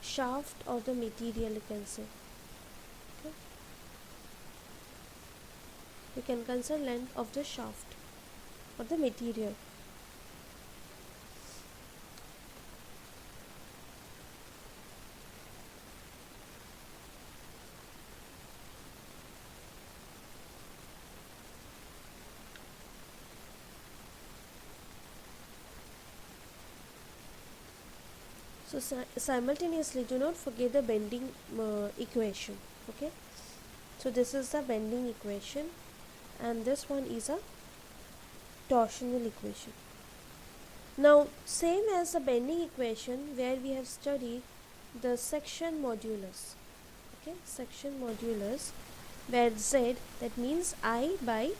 shaft or the material, you can say. we can consider length of the shaft or the material. So simultaneously, do not forget the bending equation. Okay, so this is the bending equation, and this one is a torsional equation. Now, same as the bending equation where we have studied the section modulus. Okay, section modulus where z, that means I by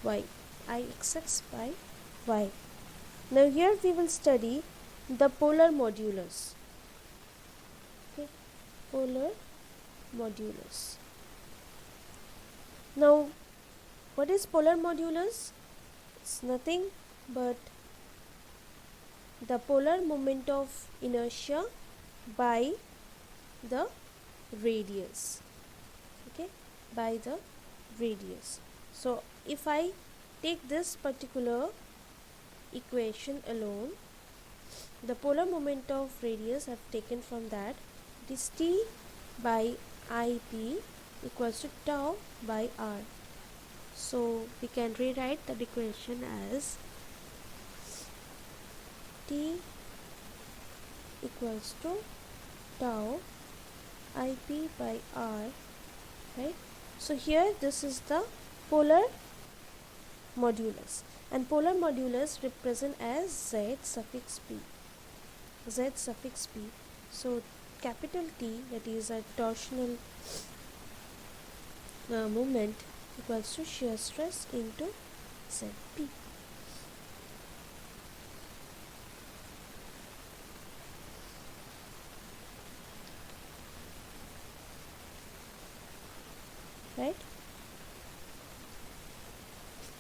y, Ixx by y. Now here we will study the polar modulus. Okay, polar modulus. Now, what is polar modulus? It's nothing but the polar moment of inertia by the radius. Okay, by the radius. So if I take this particular equation alone, the polar moment of radius I have taken from that, it is T by IP equals to tau by R. So we can rewrite the equation as T equals to tau IP by R, right? So here this is the polar modulus, and polar modulus represent as Z suffix P. Z suffix P. So capital T, that is a torsional moment, equals to shear stress into Zp. Right?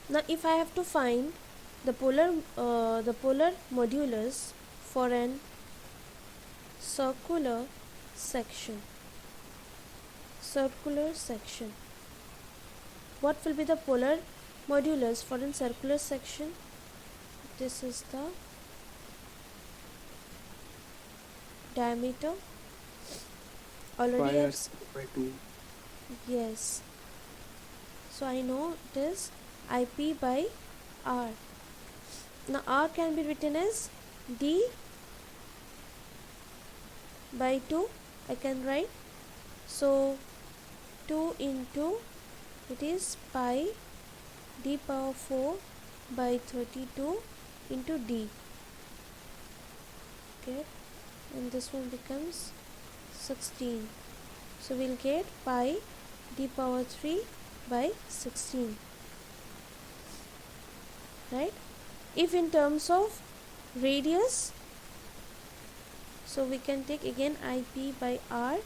Now if I have to find the polar modulus for an circular section, what will be the polar modulus for a circular section? This is the diameter. Already pi by 2. Yes. So I know it is IP by R. Now R can be written as D by 2. I can write. So 2 into, it is pi d power 4 by 32 into d. Okay, and this one becomes 16. So we'll get pi d power 3 by 16. Right? If in terms of radius, so we can take again IP by R.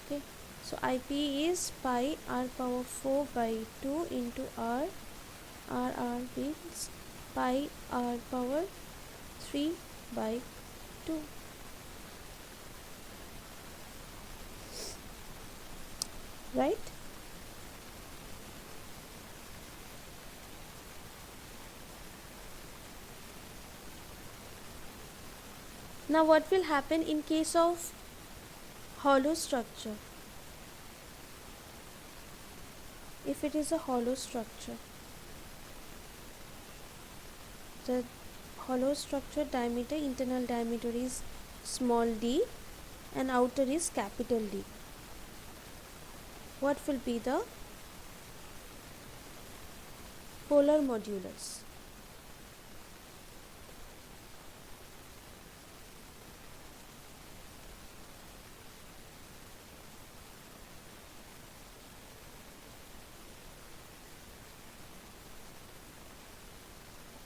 Okay, so IP is pi r power 4 by 2 into R. R means pi r power 3 by 2. Right? Now what will happen in case of hollow structure? If it is a hollow structure, the hollow structure diameter, internal diameter is small d and outer is capital D. What will be the polar modulus?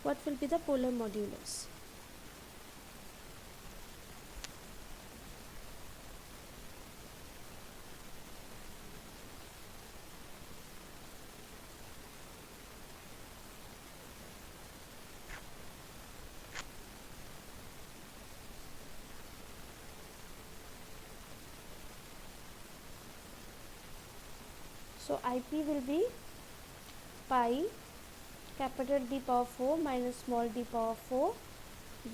What will be the polar modulus? So IP will be pi capital D power 4 minus small d power 4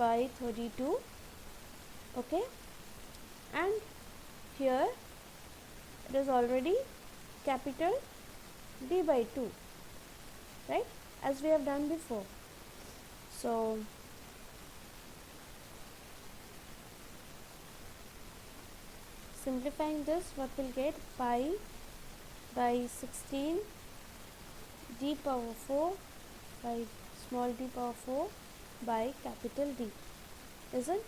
by 32. Okay, and here it is already capital D by 2, right, as we have done before. So simplifying this, what will get? Pi by 16 d power 4 by small d power 4 by capital D, isn't?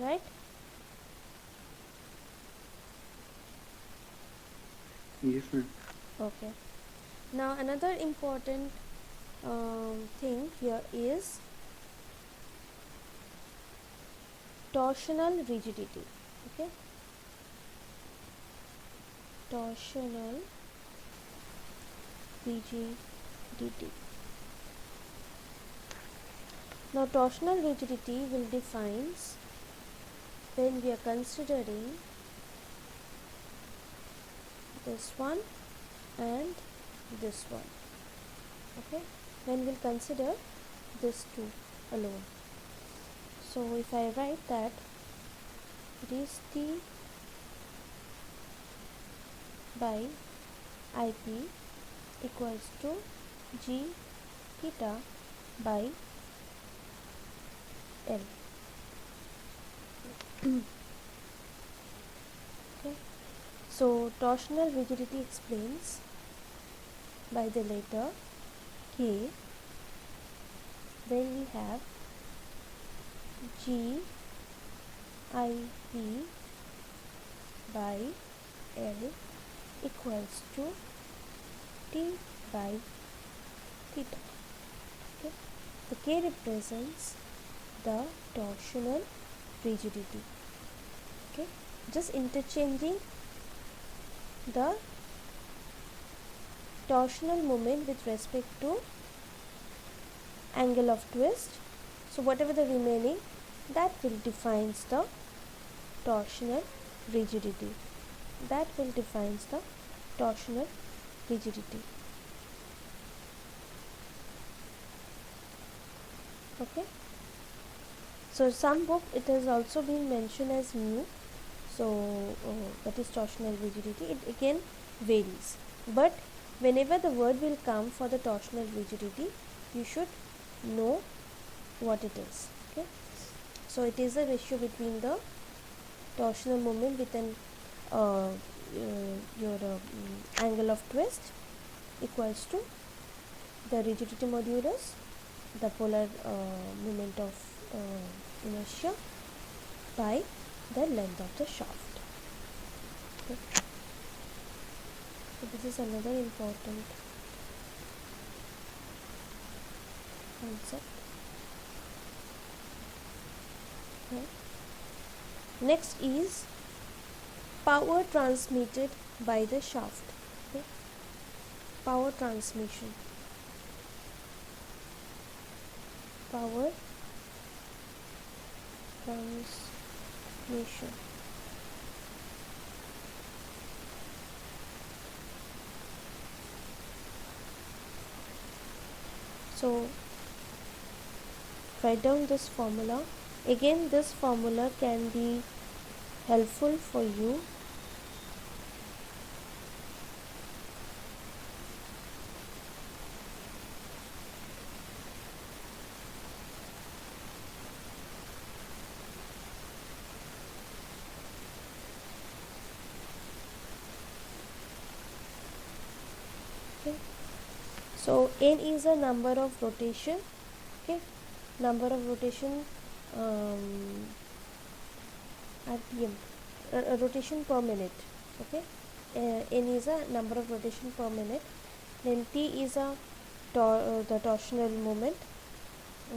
Right? Yes, ma'am. Okay. Now another important thing here is torsional rigidity. Okay, torsional rigidity. Now torsional rigidity will defines when we are considering this one and this one. Okay, when we'll consider this two alone. So if I write that it is T by IP equals to G theta by L. Okay, so torsional rigidity explains by the letter K when we have G IP by L equals to T by theta. Okay, the K represents the torsional rigidity. Okay, just interchanging the torsional moment with respect to angle of twist. So whatever the remaining, that will defines the torsional rigidity. That will defines the torsional rigidity. Okay, so some book it has also been mentioned as mu. So that is torsional rigidity. It again varies, but whenever the word will come for the torsional rigidity, you should know what it is. Okay, so it is a ratio between the torsional moment with an your angle of twist equals to the rigidity modulus, the polar moment of inertia by the length of the shaft. Okay. So this is another important concept. Okay. Next is power transmitted by the shaft. Okay. Power transmission. Power transmission. So write down this formula. Again, this formula can be helpful for you So n is a number of rotation. Okay, number of rotation RPM, rotation per minute. Okay, n is a number of rotation per minute. Then T is a the torsional moment.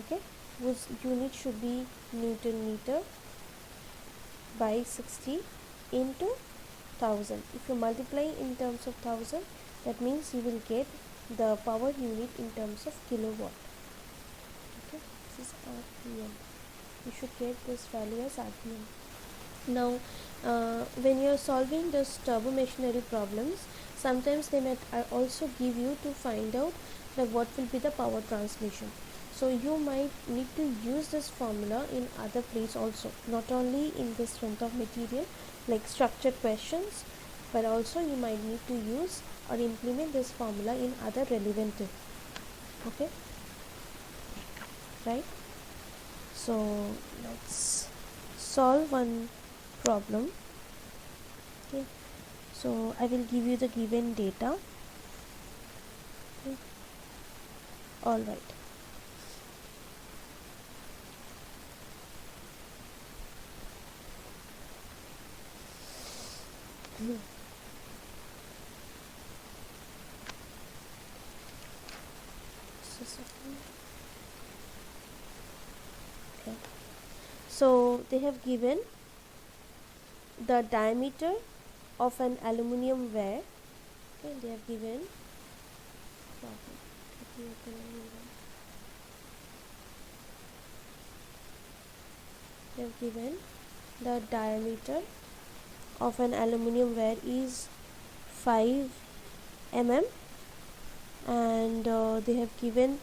Okay, whose unit should be Newton meter by 60 into 1000. If you multiply in terms of 1000, that means you will get the power unit in terms of kilowatt. this is RPM. You should get this value as RPM. Now when you are solving this turbo machinery problems, sometimes they might also give you to find out that what will be the power transmission. So you might need to use this formula in other place also, not only in the strength of material like structured questions, but also you might need to use or implement this formula in other relevant. Okay, right? So let's solve one problem. Okay, so I will give you the given data. Okay. All right. Just a second. Okay. So they have given the diameter of an aluminium wire. Okay, they have given they have given the diameter of an aluminium wire is 5 mm, and they have given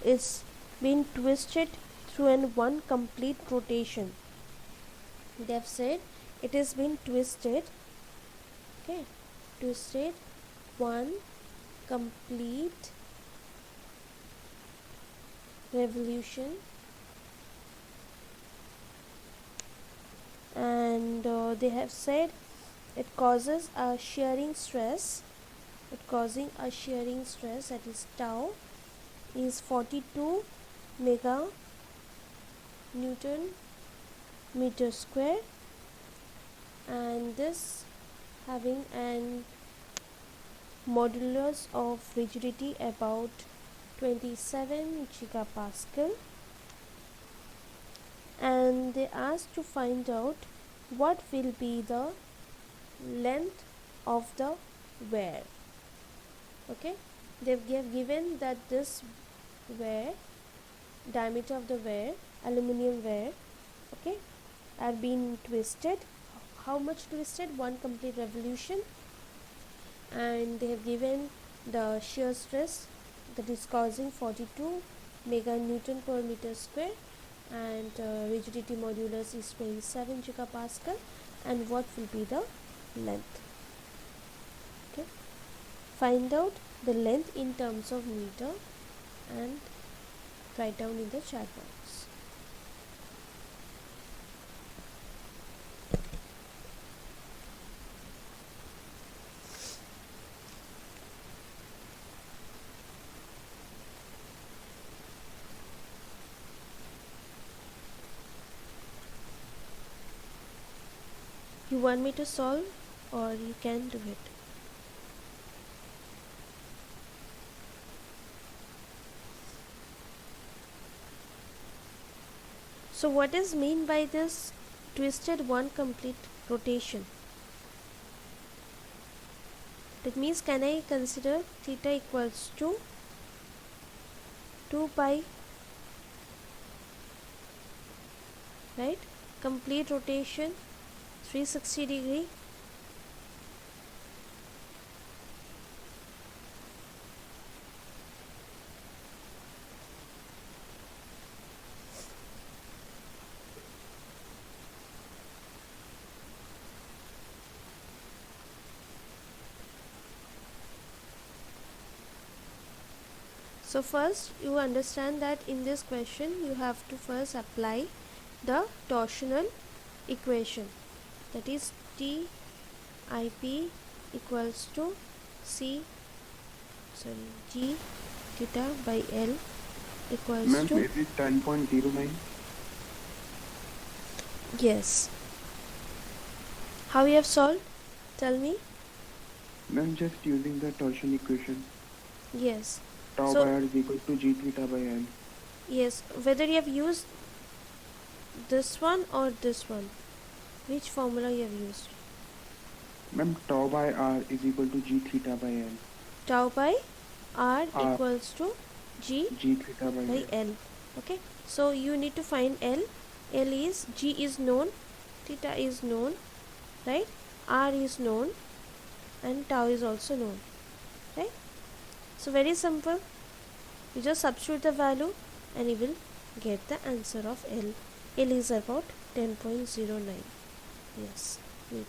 is been twisted through one complete rotation. They have said it has been twisted, okay, twisted one complete revolution, and they have said it causes a shearing stress. Causing a shearing stress, that is tau, is 42 mega Newton meter square, and this having an modulus of rigidity about 27 gigapascal, and they asked to find out what will be the length of the wear. Okay, they have given that this wear, diameter of the wear, aluminium wear, okay, are being twisted. How much twisted? One complete revolution. And they have given the shear stress that is causing 42 mega Newton per meter square, and rigidity modulus is 27 gigapascal, and what will be the length. Okay, find out the length in terms of meter and write down in the chat box. You want me to solve, or you can do it? So what is mean by this twisted one complete rotation? That means, can I consider theta equals to 2 pi, right? Complete rotation 360 degree. So first you understand that in this question you have to first apply the torsional equation, that is TIP equals to G theta by L equals Ma'am, to, is it 10.09? yes. How you have solved? Tell me. Ma'am, just using the torsion equation. Yes. Tau So- by R is equal to G theta by L. Yes, whether you have used this one or this one, which formula you have used? Ma'am, tau by R is equal to G theta by L. Tau by R R. equals to G G theta by by L. L. Okay, so you need to find L. L is, G is known, theta is known, right, R is known, and tau is also known, right? So very simple, you just substitute the value and you will get the answer of L. L is about 10.09, yes, meter.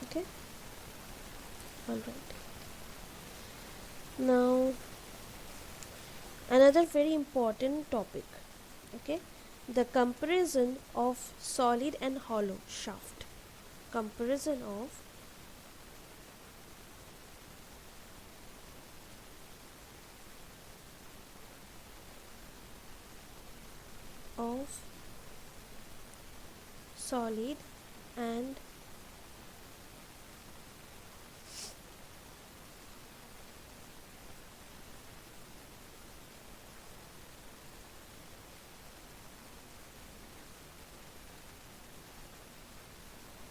Okay, all right. Now another very important topic, okay, the comparison of solid and hollow shaft. Comparison of solid and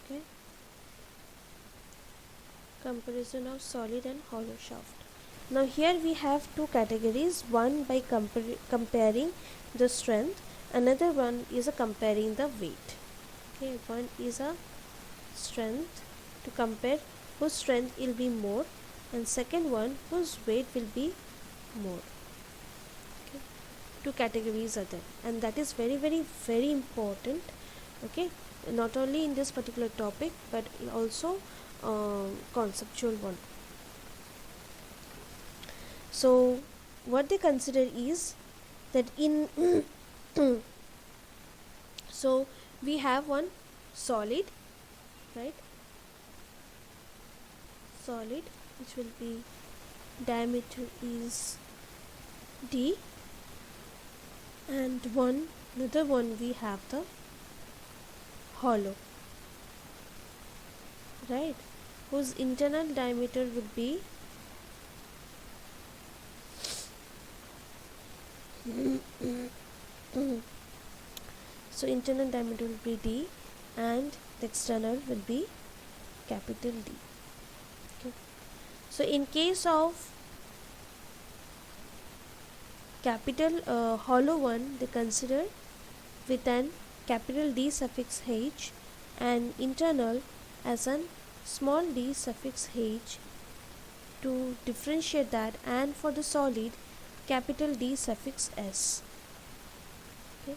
okay, comparison of solid and hollow shaft. Now here we have two categories, one by comparing the strength, another one is a comparing the weight. Okay, one is a strength, to compare whose strength will be more, and second one whose weight will be more. Okay, two categories are there, and that is very very important. Okay, not only in this particular topic but also conceptual one. So what they consider is that in so we have one solid, right, solid which will be diameter is d, and another one we have the hollow, right, whose internal diameter would be so internal diameter will be d and the external will be capital D. Okay. So in case of capital hollow one, they consider with an capital D suffix H and internal as an small d suffix H to differentiate that, and for the solid capital D suffix S. Okay.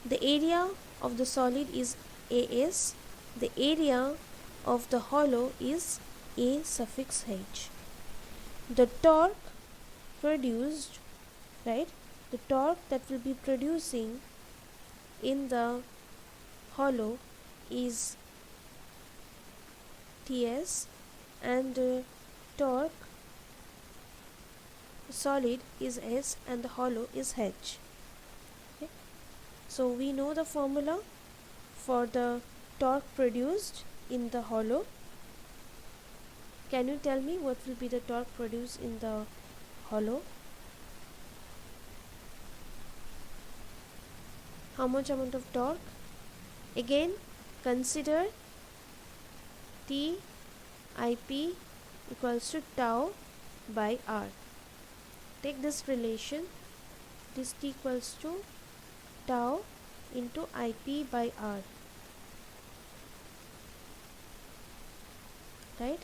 The area of the solid is AS, the area of the hollow is A suffix H. The torque produced, right, the torque that will be producing in the hollow is TS, and torque solid is S and the hollow is H. Okay. So we know the formula for the torque produced in the hollow. Can you tell me what will be the torque produced in the hollow? How much amount of torque? Again, consider T IP equals to tau by R. Take this relation, this T equals to tau into IP by R, right?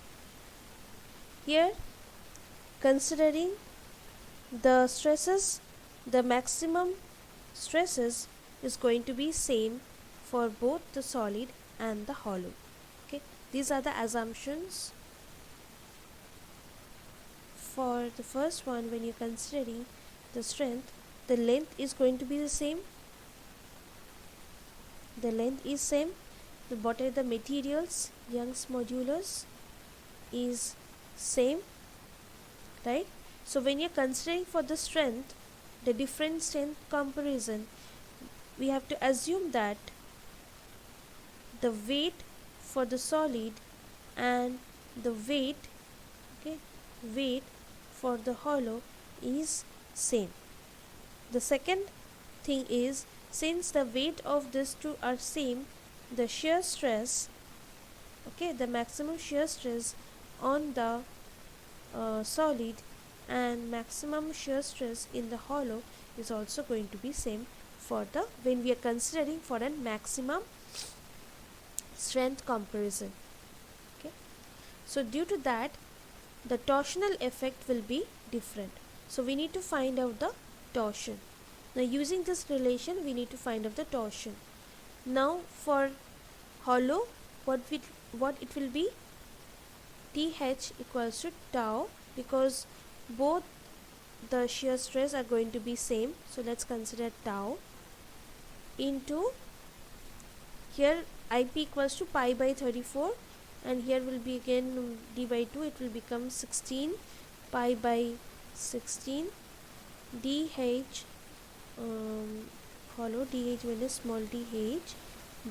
Here, considering the stresses, the maximum stresses is going to be same for both the solid and the hollow. Okay, these are the assumptions. For the first one, when you're considering the strength, the length is going to be the same. The length is same. What are the materials? Young's modulus is same, right? So when you're considering for the strength, the different strength comparison, we have to assume that the weight for the solid and the weight, okay, weight for the hollow is same. The second thing is, since the weight of these two are same, the shear stress, okay, the maximum shear stress on the solid and maximum shear stress in the hollow is also going to be same for the when we are considering for a maximum strength comparison. Okay, so due to that the torsional effect will be different, so we need to find out the torsion. Now using this relation we need to find out the torsion. Now for hollow, what it will be, TH equals to tau, because both the shear stress are going to be same, so let's consider tau into, here IP equals to pi by 34, and here will be again d by 2, it will become 16 pi by 16 dh, hollow dh minus small dh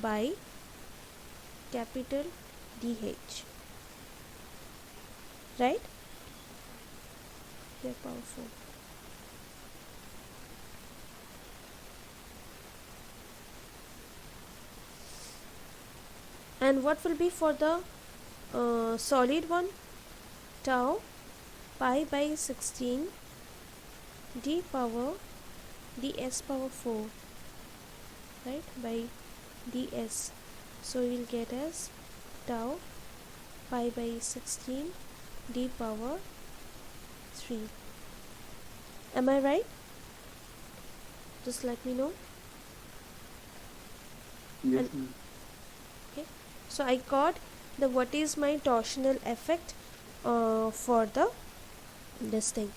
by capital dh, right? Here power 4. And what will be for the solid one? Tau pi by 16 d power ds power 4, right, by ds. So we will get as tau pi by 16 d power 3. Am I right? Just let me know. Yes. Okay, so I got the what is my torsional effect for the this thing.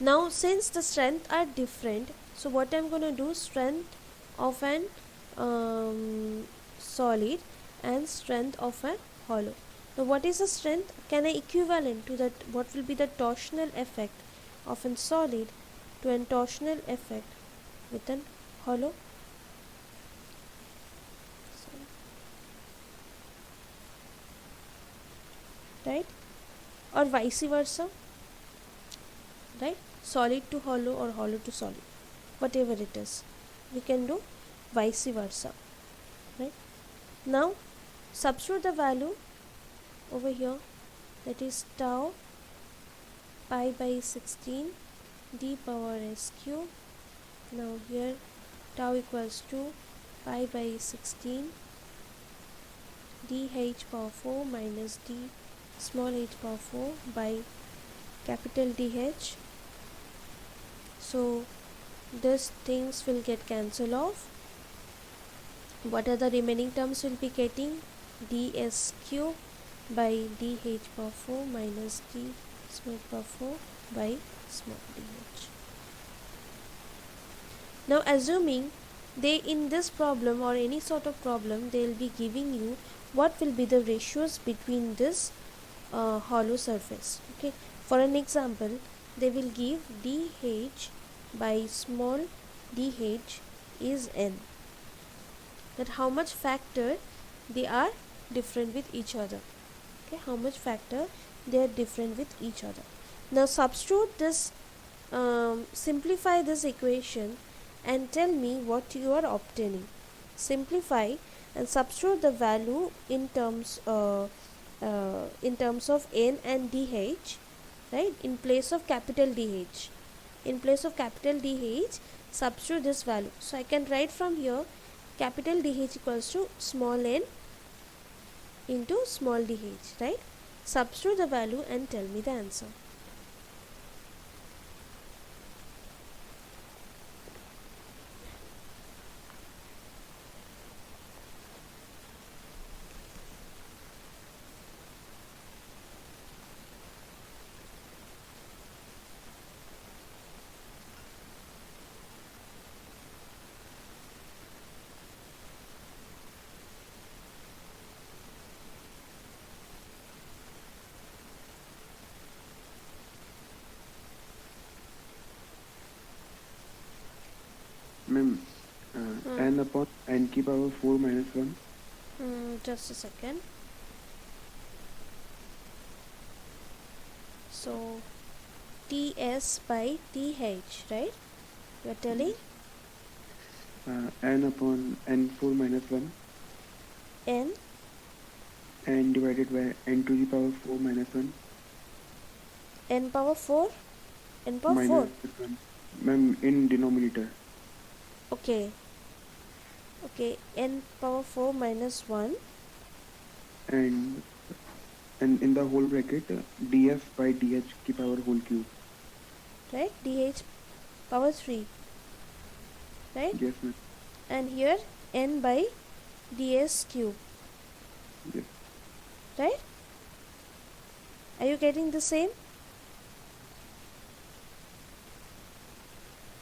Now since the strength are different, so what I'm gonna do, strength of an solid and strength of a hollow. Now what is the strength? Can I equivalent to that, what will be the torsional effect of a solid to a torsional effect with an hollow? Right, or vice versa, right, solid to hollow or hollow to solid, whatever it is, we can do vice versa, right? Now substitute the value over here, that is tau pi by 16 d power s cube. Now here tau equals to pi by 16 dh power 4 minus d small h power 4 by capital DH. So these things will get cancelled off. What are the remaining terms will be getting? ds cube by dh power 4 minus d small power 4 by small dh. Now assuming they in this problem or any sort of problem, they will be giving you what will be the ratios between this hollow surface. Okay, for an example they will give dh by small dh is n, that how much factor they are different with each other. Okay, how much factor they are different with each other. Now substitute this, simplify this equation and tell me what you are obtaining. Simplify and substitute the value in terms of n and dh, right, in place of capital dh. In place of capital dh, substitute this value. So I can write from here capital dh equals to small n into small dh, right? Substitute the value and tell me the answer. Ma'am, n upon n की power 4 minus 1. Just a second. So ts by th, right, you are telling? N upon n 4 minus 1. N Divided by n to the power 4 minus 1. n power 4 n power 4. -1. Ma'am, in denominator. Okay. Okay, n power 4 minus 1. And and in the whole bracket, ds by dh की power whole cube. Right, dh power 3. Right, Yes, ma'am. and here n by ds cube. Yes. Right, are you getting the same?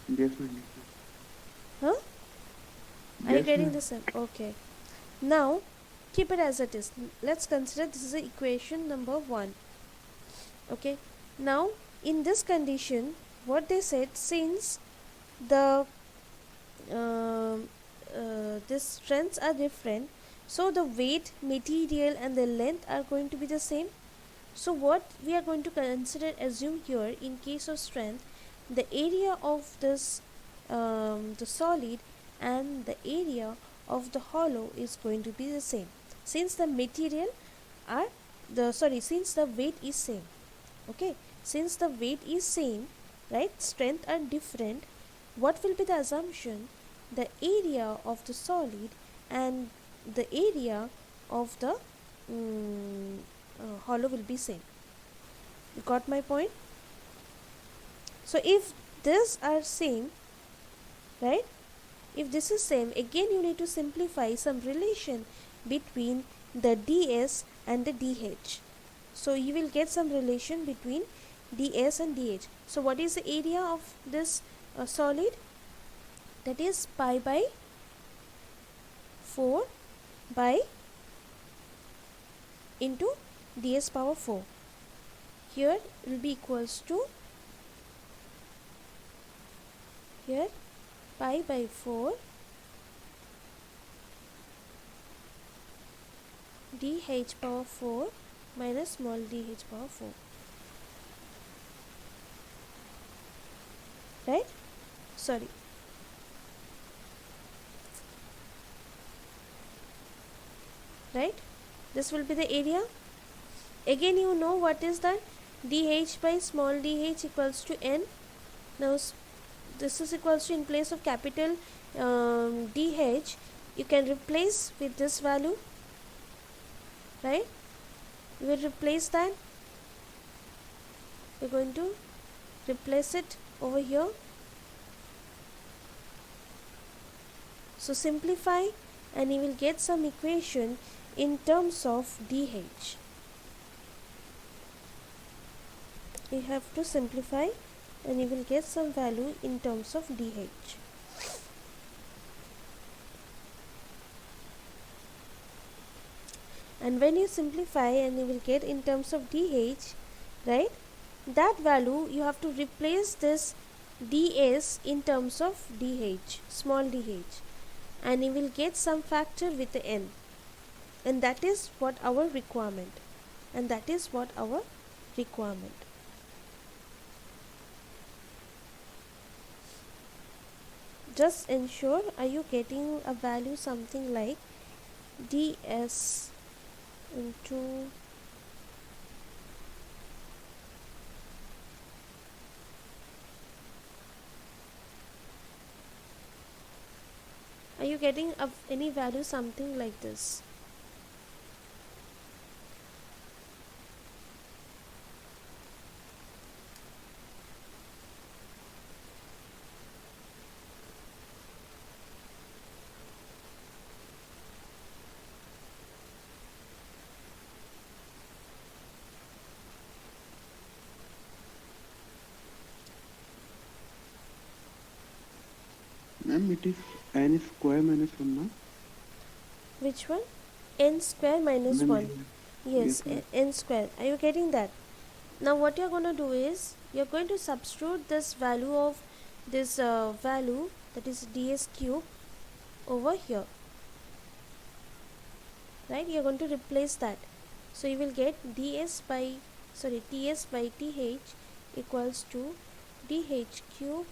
Yes, ma'am. Huh? Are you Yes, getting ma'am. the same? Okay. Now keep it as it is. Let's consider this is equation number 1. Okay. Now in this condition, what they said, since the these strengths are different, so the weight, material and the length are going to be the same. So what we are going to consider, assume here, in case of strength, the area of this the solid and the area of the hollow is going to be the same, since the material are since the weight is same. Okay, since the weight is same, right, strength are different, what will be the assumption? The area of the solid and the area of the hollow will be same. You got my point? So if these are same, right, if this is same, again you need to simplify some relation between the ds and the dh. So you will get some relation between ds and dh. So what is the area of this solid? That is pi by 4 by into ds power 4. Here it will be equals to, here, pi by 4 dh power 4 minus small dh power 4. Right? Sorry. Right? This will be the area. Again you know what is that? dh by small dh equals to n. Now this is equals to, in place of capital dh, you can replace with this value. Right? You will replace that. We're going to replace it over here. So simplify and you will get some equation in terms of dh. You have to simplify and you will get some value in terms of dh. And when you simplify and you will get in terms of dh, right, that value you have to replace this ds in terms of dh, small dh, and you will get some factor with the n, and that is what our requirement, and that is what our requirement. Just ensure, are you getting a value something like ds into are you getting any value something like this? Ma'am, it is n square minus 1, ma'am. Which one? N square minus Ma'am, 1. Yes, yes, ma'am. n square. Are you getting that? Now what you're going to do is, you're going to substitute this value of this value, that is ds cube, over here. Right? You're going to replace that. So you will get ts by th equals to dh cube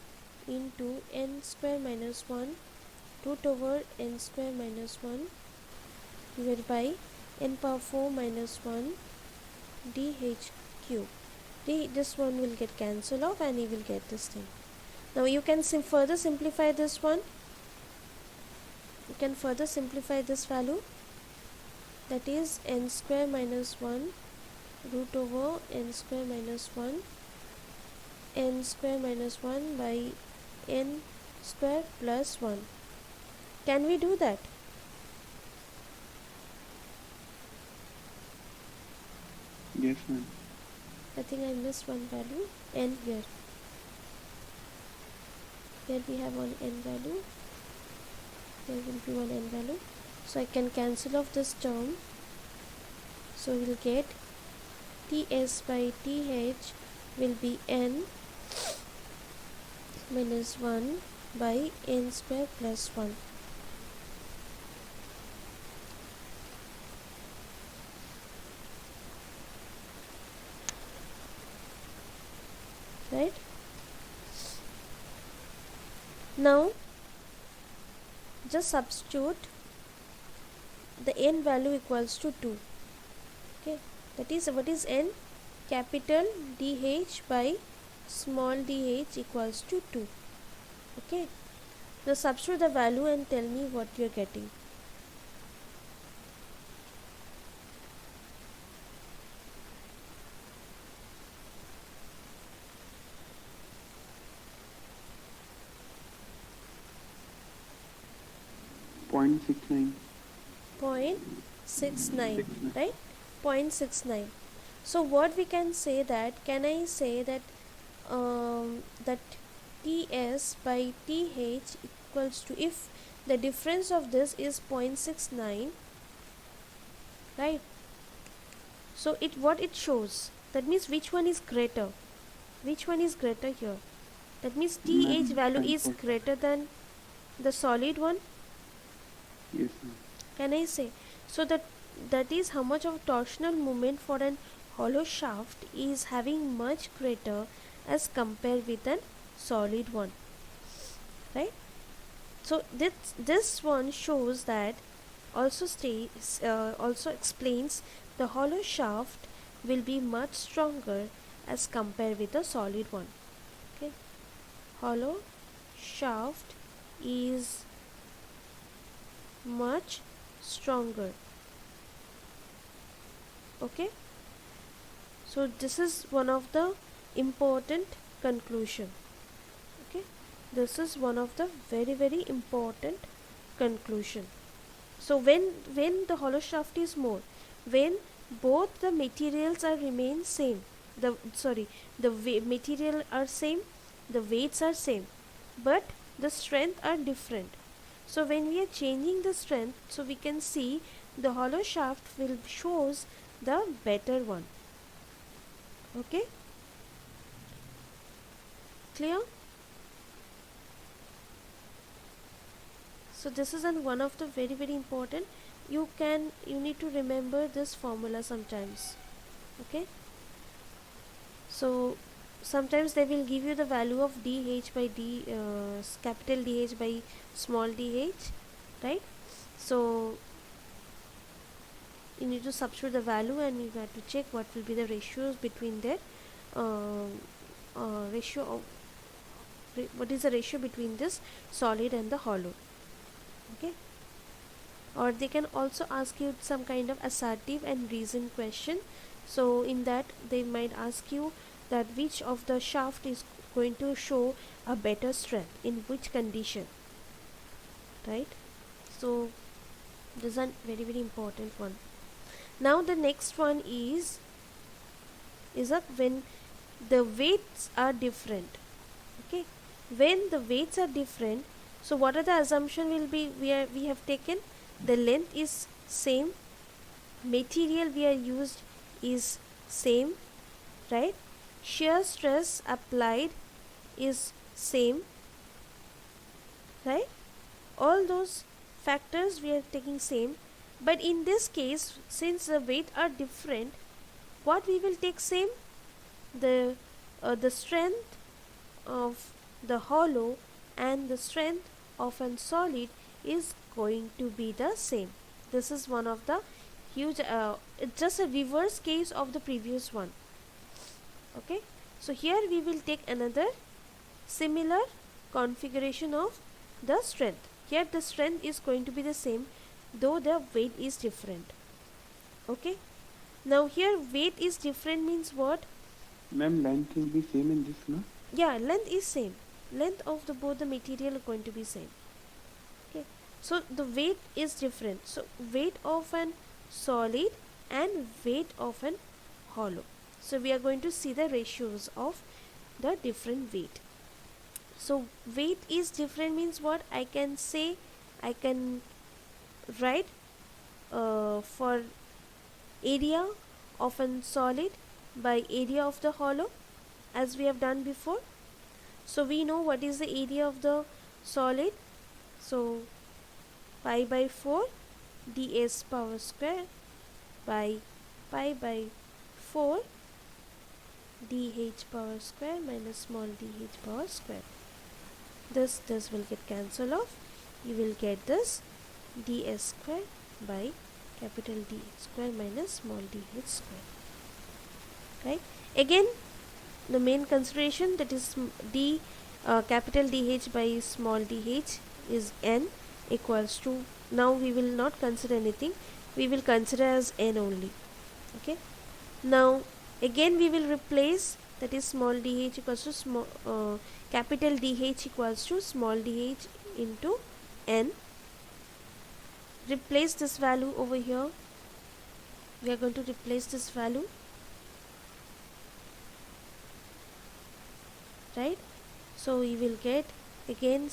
into n square minus 1 root over n square minus 1 divided by n power 4 minus 1 dh cube. This one will get cancelled off and you will get this thing. Now you can further simplify this one. You can further simplify this value, that is n square minus 1 root over n square minus 1 n square minus 1 by n square plus 1. Can we do that? Yes, ma'am. I think I missed one value, n here. Here we have one n value. There will be one n value. So I can cancel off this term. So we'll get ts by th will be n minus 1 by n square plus 1. Right? Now just substitute the n value equals to 2. Okay, that is, what is n? Capital dh by small dh equals to 2. Okay, now substitute the value and tell me what you're getting. Point 69. 0.69, right? 0.69. So what we can say, that can I say that that ts by th equals to, if the difference of this is 0.69, right? So what it shows, that means which one is greater, which one is greater here? That means th value is greater than the solid one. Yes, ma'am. Can I say? So that is how much of torsional moment for an hollow shaft is having much greater as compared with an solid one, right? So this one shows that, also also explains the hollow shaft will be much stronger as compared with the solid one. Okay, hollow shaft is much stronger. Okay, so this is one of the important conclusion. Okay, this is one of the very important conclusion. So when the hollow shaft is more, when both the materials are remain same, the material are same, the weights are same, but the strength are different. So when we are changing the strength, so we can see the hollow shaft will shows the better one. Okay, clear? So this is one of the very important. You need to remember this formula sometimes. Okay, so sometimes they will give you the value of dh by capital dh by small dh, right? So you need to substitute the value and you have to check what will be the ratios between their ratio of what is the ratio between this solid and the hollow. Okay, or they can also ask you some kind of assertive and reason question. So in that they might ask you that which of the shaft is going to show a better strength in which condition, right? So this is a very important one. Now the next one is when the weights are different. Okay, when the weights are different, so what are the assumption will be? We have taken the length is same, material we are used is same, right? Shear stress applied is same, right? All those factors we are taking same, but in this case, since the weight are different, what we will take same? The strength of the hollow and the strength of a solid is going to be the same. This is one of the huge it's just a reverse case of the previous one. Okay, so here we will take another similar configuration of the strength. Here the strength is going to be the same, though the weight is different. Okay, now here weight is different means what? Ma'am, length will be same in this, no? Yeah, length is same. Length of the both the material are going to be same. Okay, so the weight is different. So weight of an solid and weight of an hollow. So we are going to see the ratios of the different weight. So weight is different means what? I can say, I can write for area of an solid by area of the hollow, as we have done before. So we know what is the area of the solid. So pi by 4 ds power square by pi by 4 dh power square minus small dh power square. This will get cancelled off. You will get this ds square by capital D square minus small dh square. Right? Again, the main consideration, that is d capital dh by small dh is n equals to, now we will not consider anything, we will consider as n only. Okay, now again we will replace, that is small dh equals to small capital dh equals to small dh into n. Replace this value over here. We are going to replace this value, right? So we will get again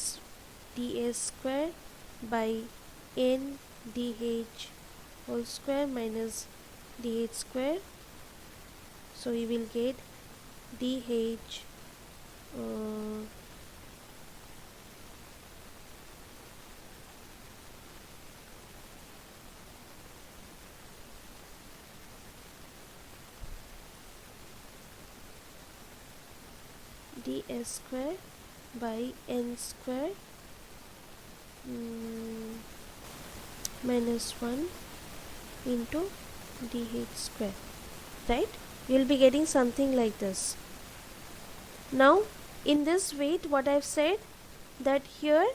ds square by n dh whole square minus dh square. So we will get dh ds square by n square minus 1 into dh square, right? We will be getting something like this. Now in this weight, what I have said, that here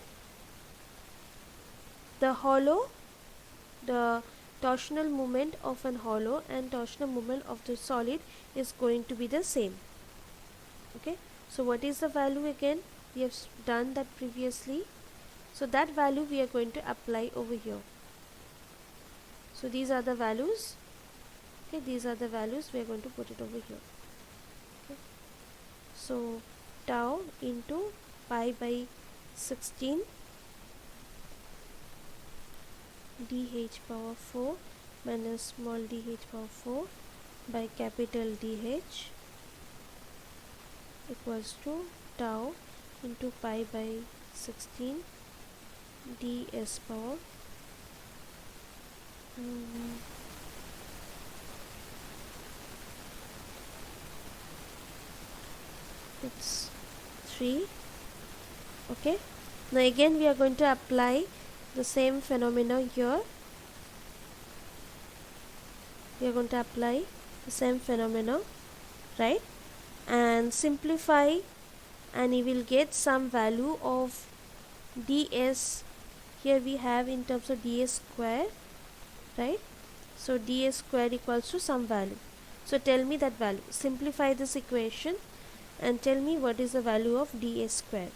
the hollow, the torsional moment of an hollow and torsional moment of the solid is going to be the same. Okay, so what is the value again? We have done that previously. So that value we are going to apply over here. So these are the values. Okay, these are the values, we are going to put it over here. Okay. So tau into pi by 16 dh power 4 minus small dh power 4 by capital dh equals to tau into pi by 16 ds power it's 3. Okay, now again we are going to apply the same phenomena here. We are going to apply the same phenomena, right, and simplify, and you will get some value of ds. Here we have in terms of ds square, right? So ds square equals to some value. So tell me that value. Simplify this equation and tell me what is the value of ds square.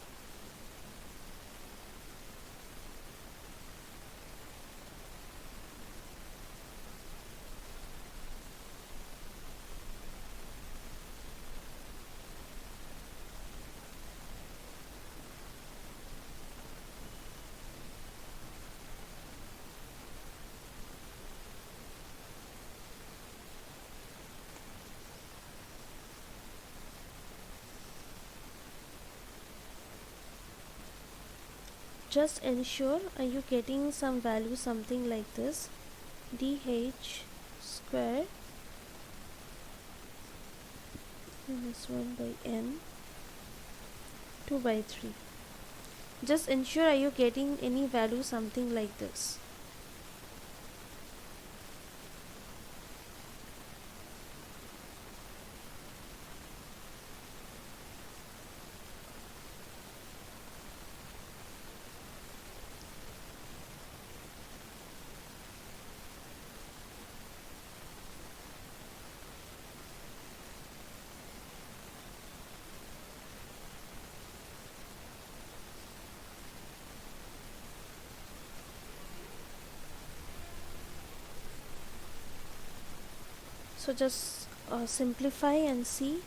Just ensure, are you getting some value something like this, dh square minus 1 by m 2 by 3. Just ensure, are you getting any value something like this. So just simplify and see.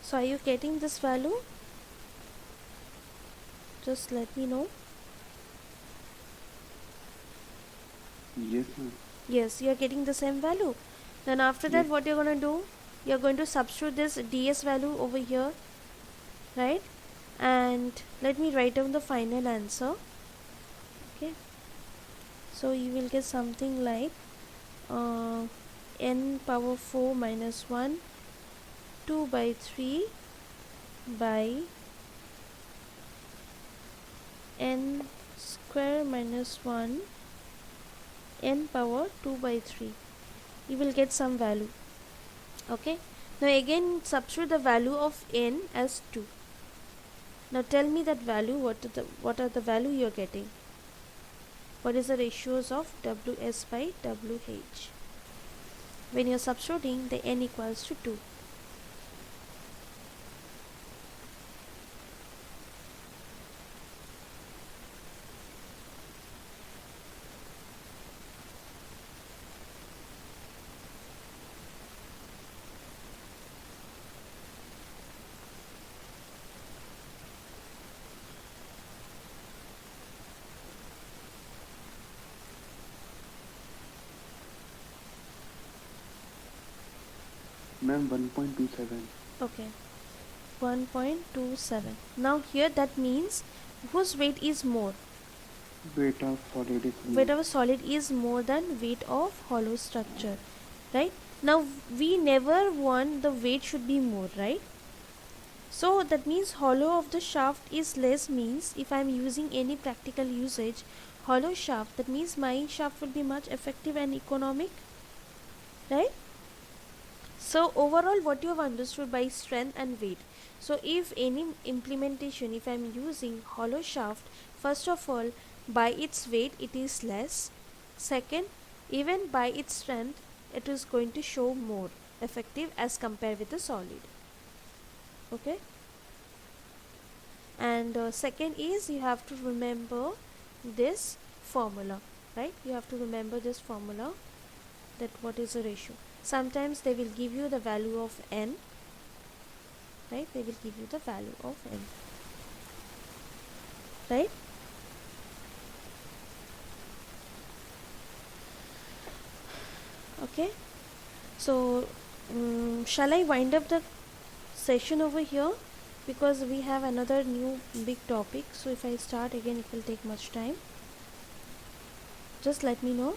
So are you getting this value? Just let me know. Yes, ma'am. Yes, you are getting the same value. Then after that, Yes. what you're going to do, you're going to substitute this ds value over here, right? And let me write down the final answer. Okay, so you will get something like n power 4 minus 1 2 by 3 by n square minus 1 n power 2 by 3. You will get some value. Okay, now again substitute the value of n as 2. Now tell me that value, what are the value you are getting? What is the ratios of ws by wh when you are substituting the n equals to 2? Ma'am, 1.27. Okay, 1.27. Now here that means whose weight is more? Weight of solid is Weight more. of a solid is more than weight of hollow structure, right? Now we never want the weight should be more, right? So that means hollow of the shaft is less, means if I am using any practical usage, hollow shaft, that means my shaft will be much effective and economic, right? So overall what you have understood by strength and weight. So if any implementation, if I am using hollow shaft, first of all by its weight it is less. Second, even by its strength it is going to show more effective as compared with the solid. Okay, and second is you have to remember this formula, right? You have to remember this formula, that what is the ratio. Sometimes they will give you the value of n, right? They will give you the value of n, right? Okay, so shall I wind up the session over here, because we have another new big topic, so if I start again it will take much time. Just let me know.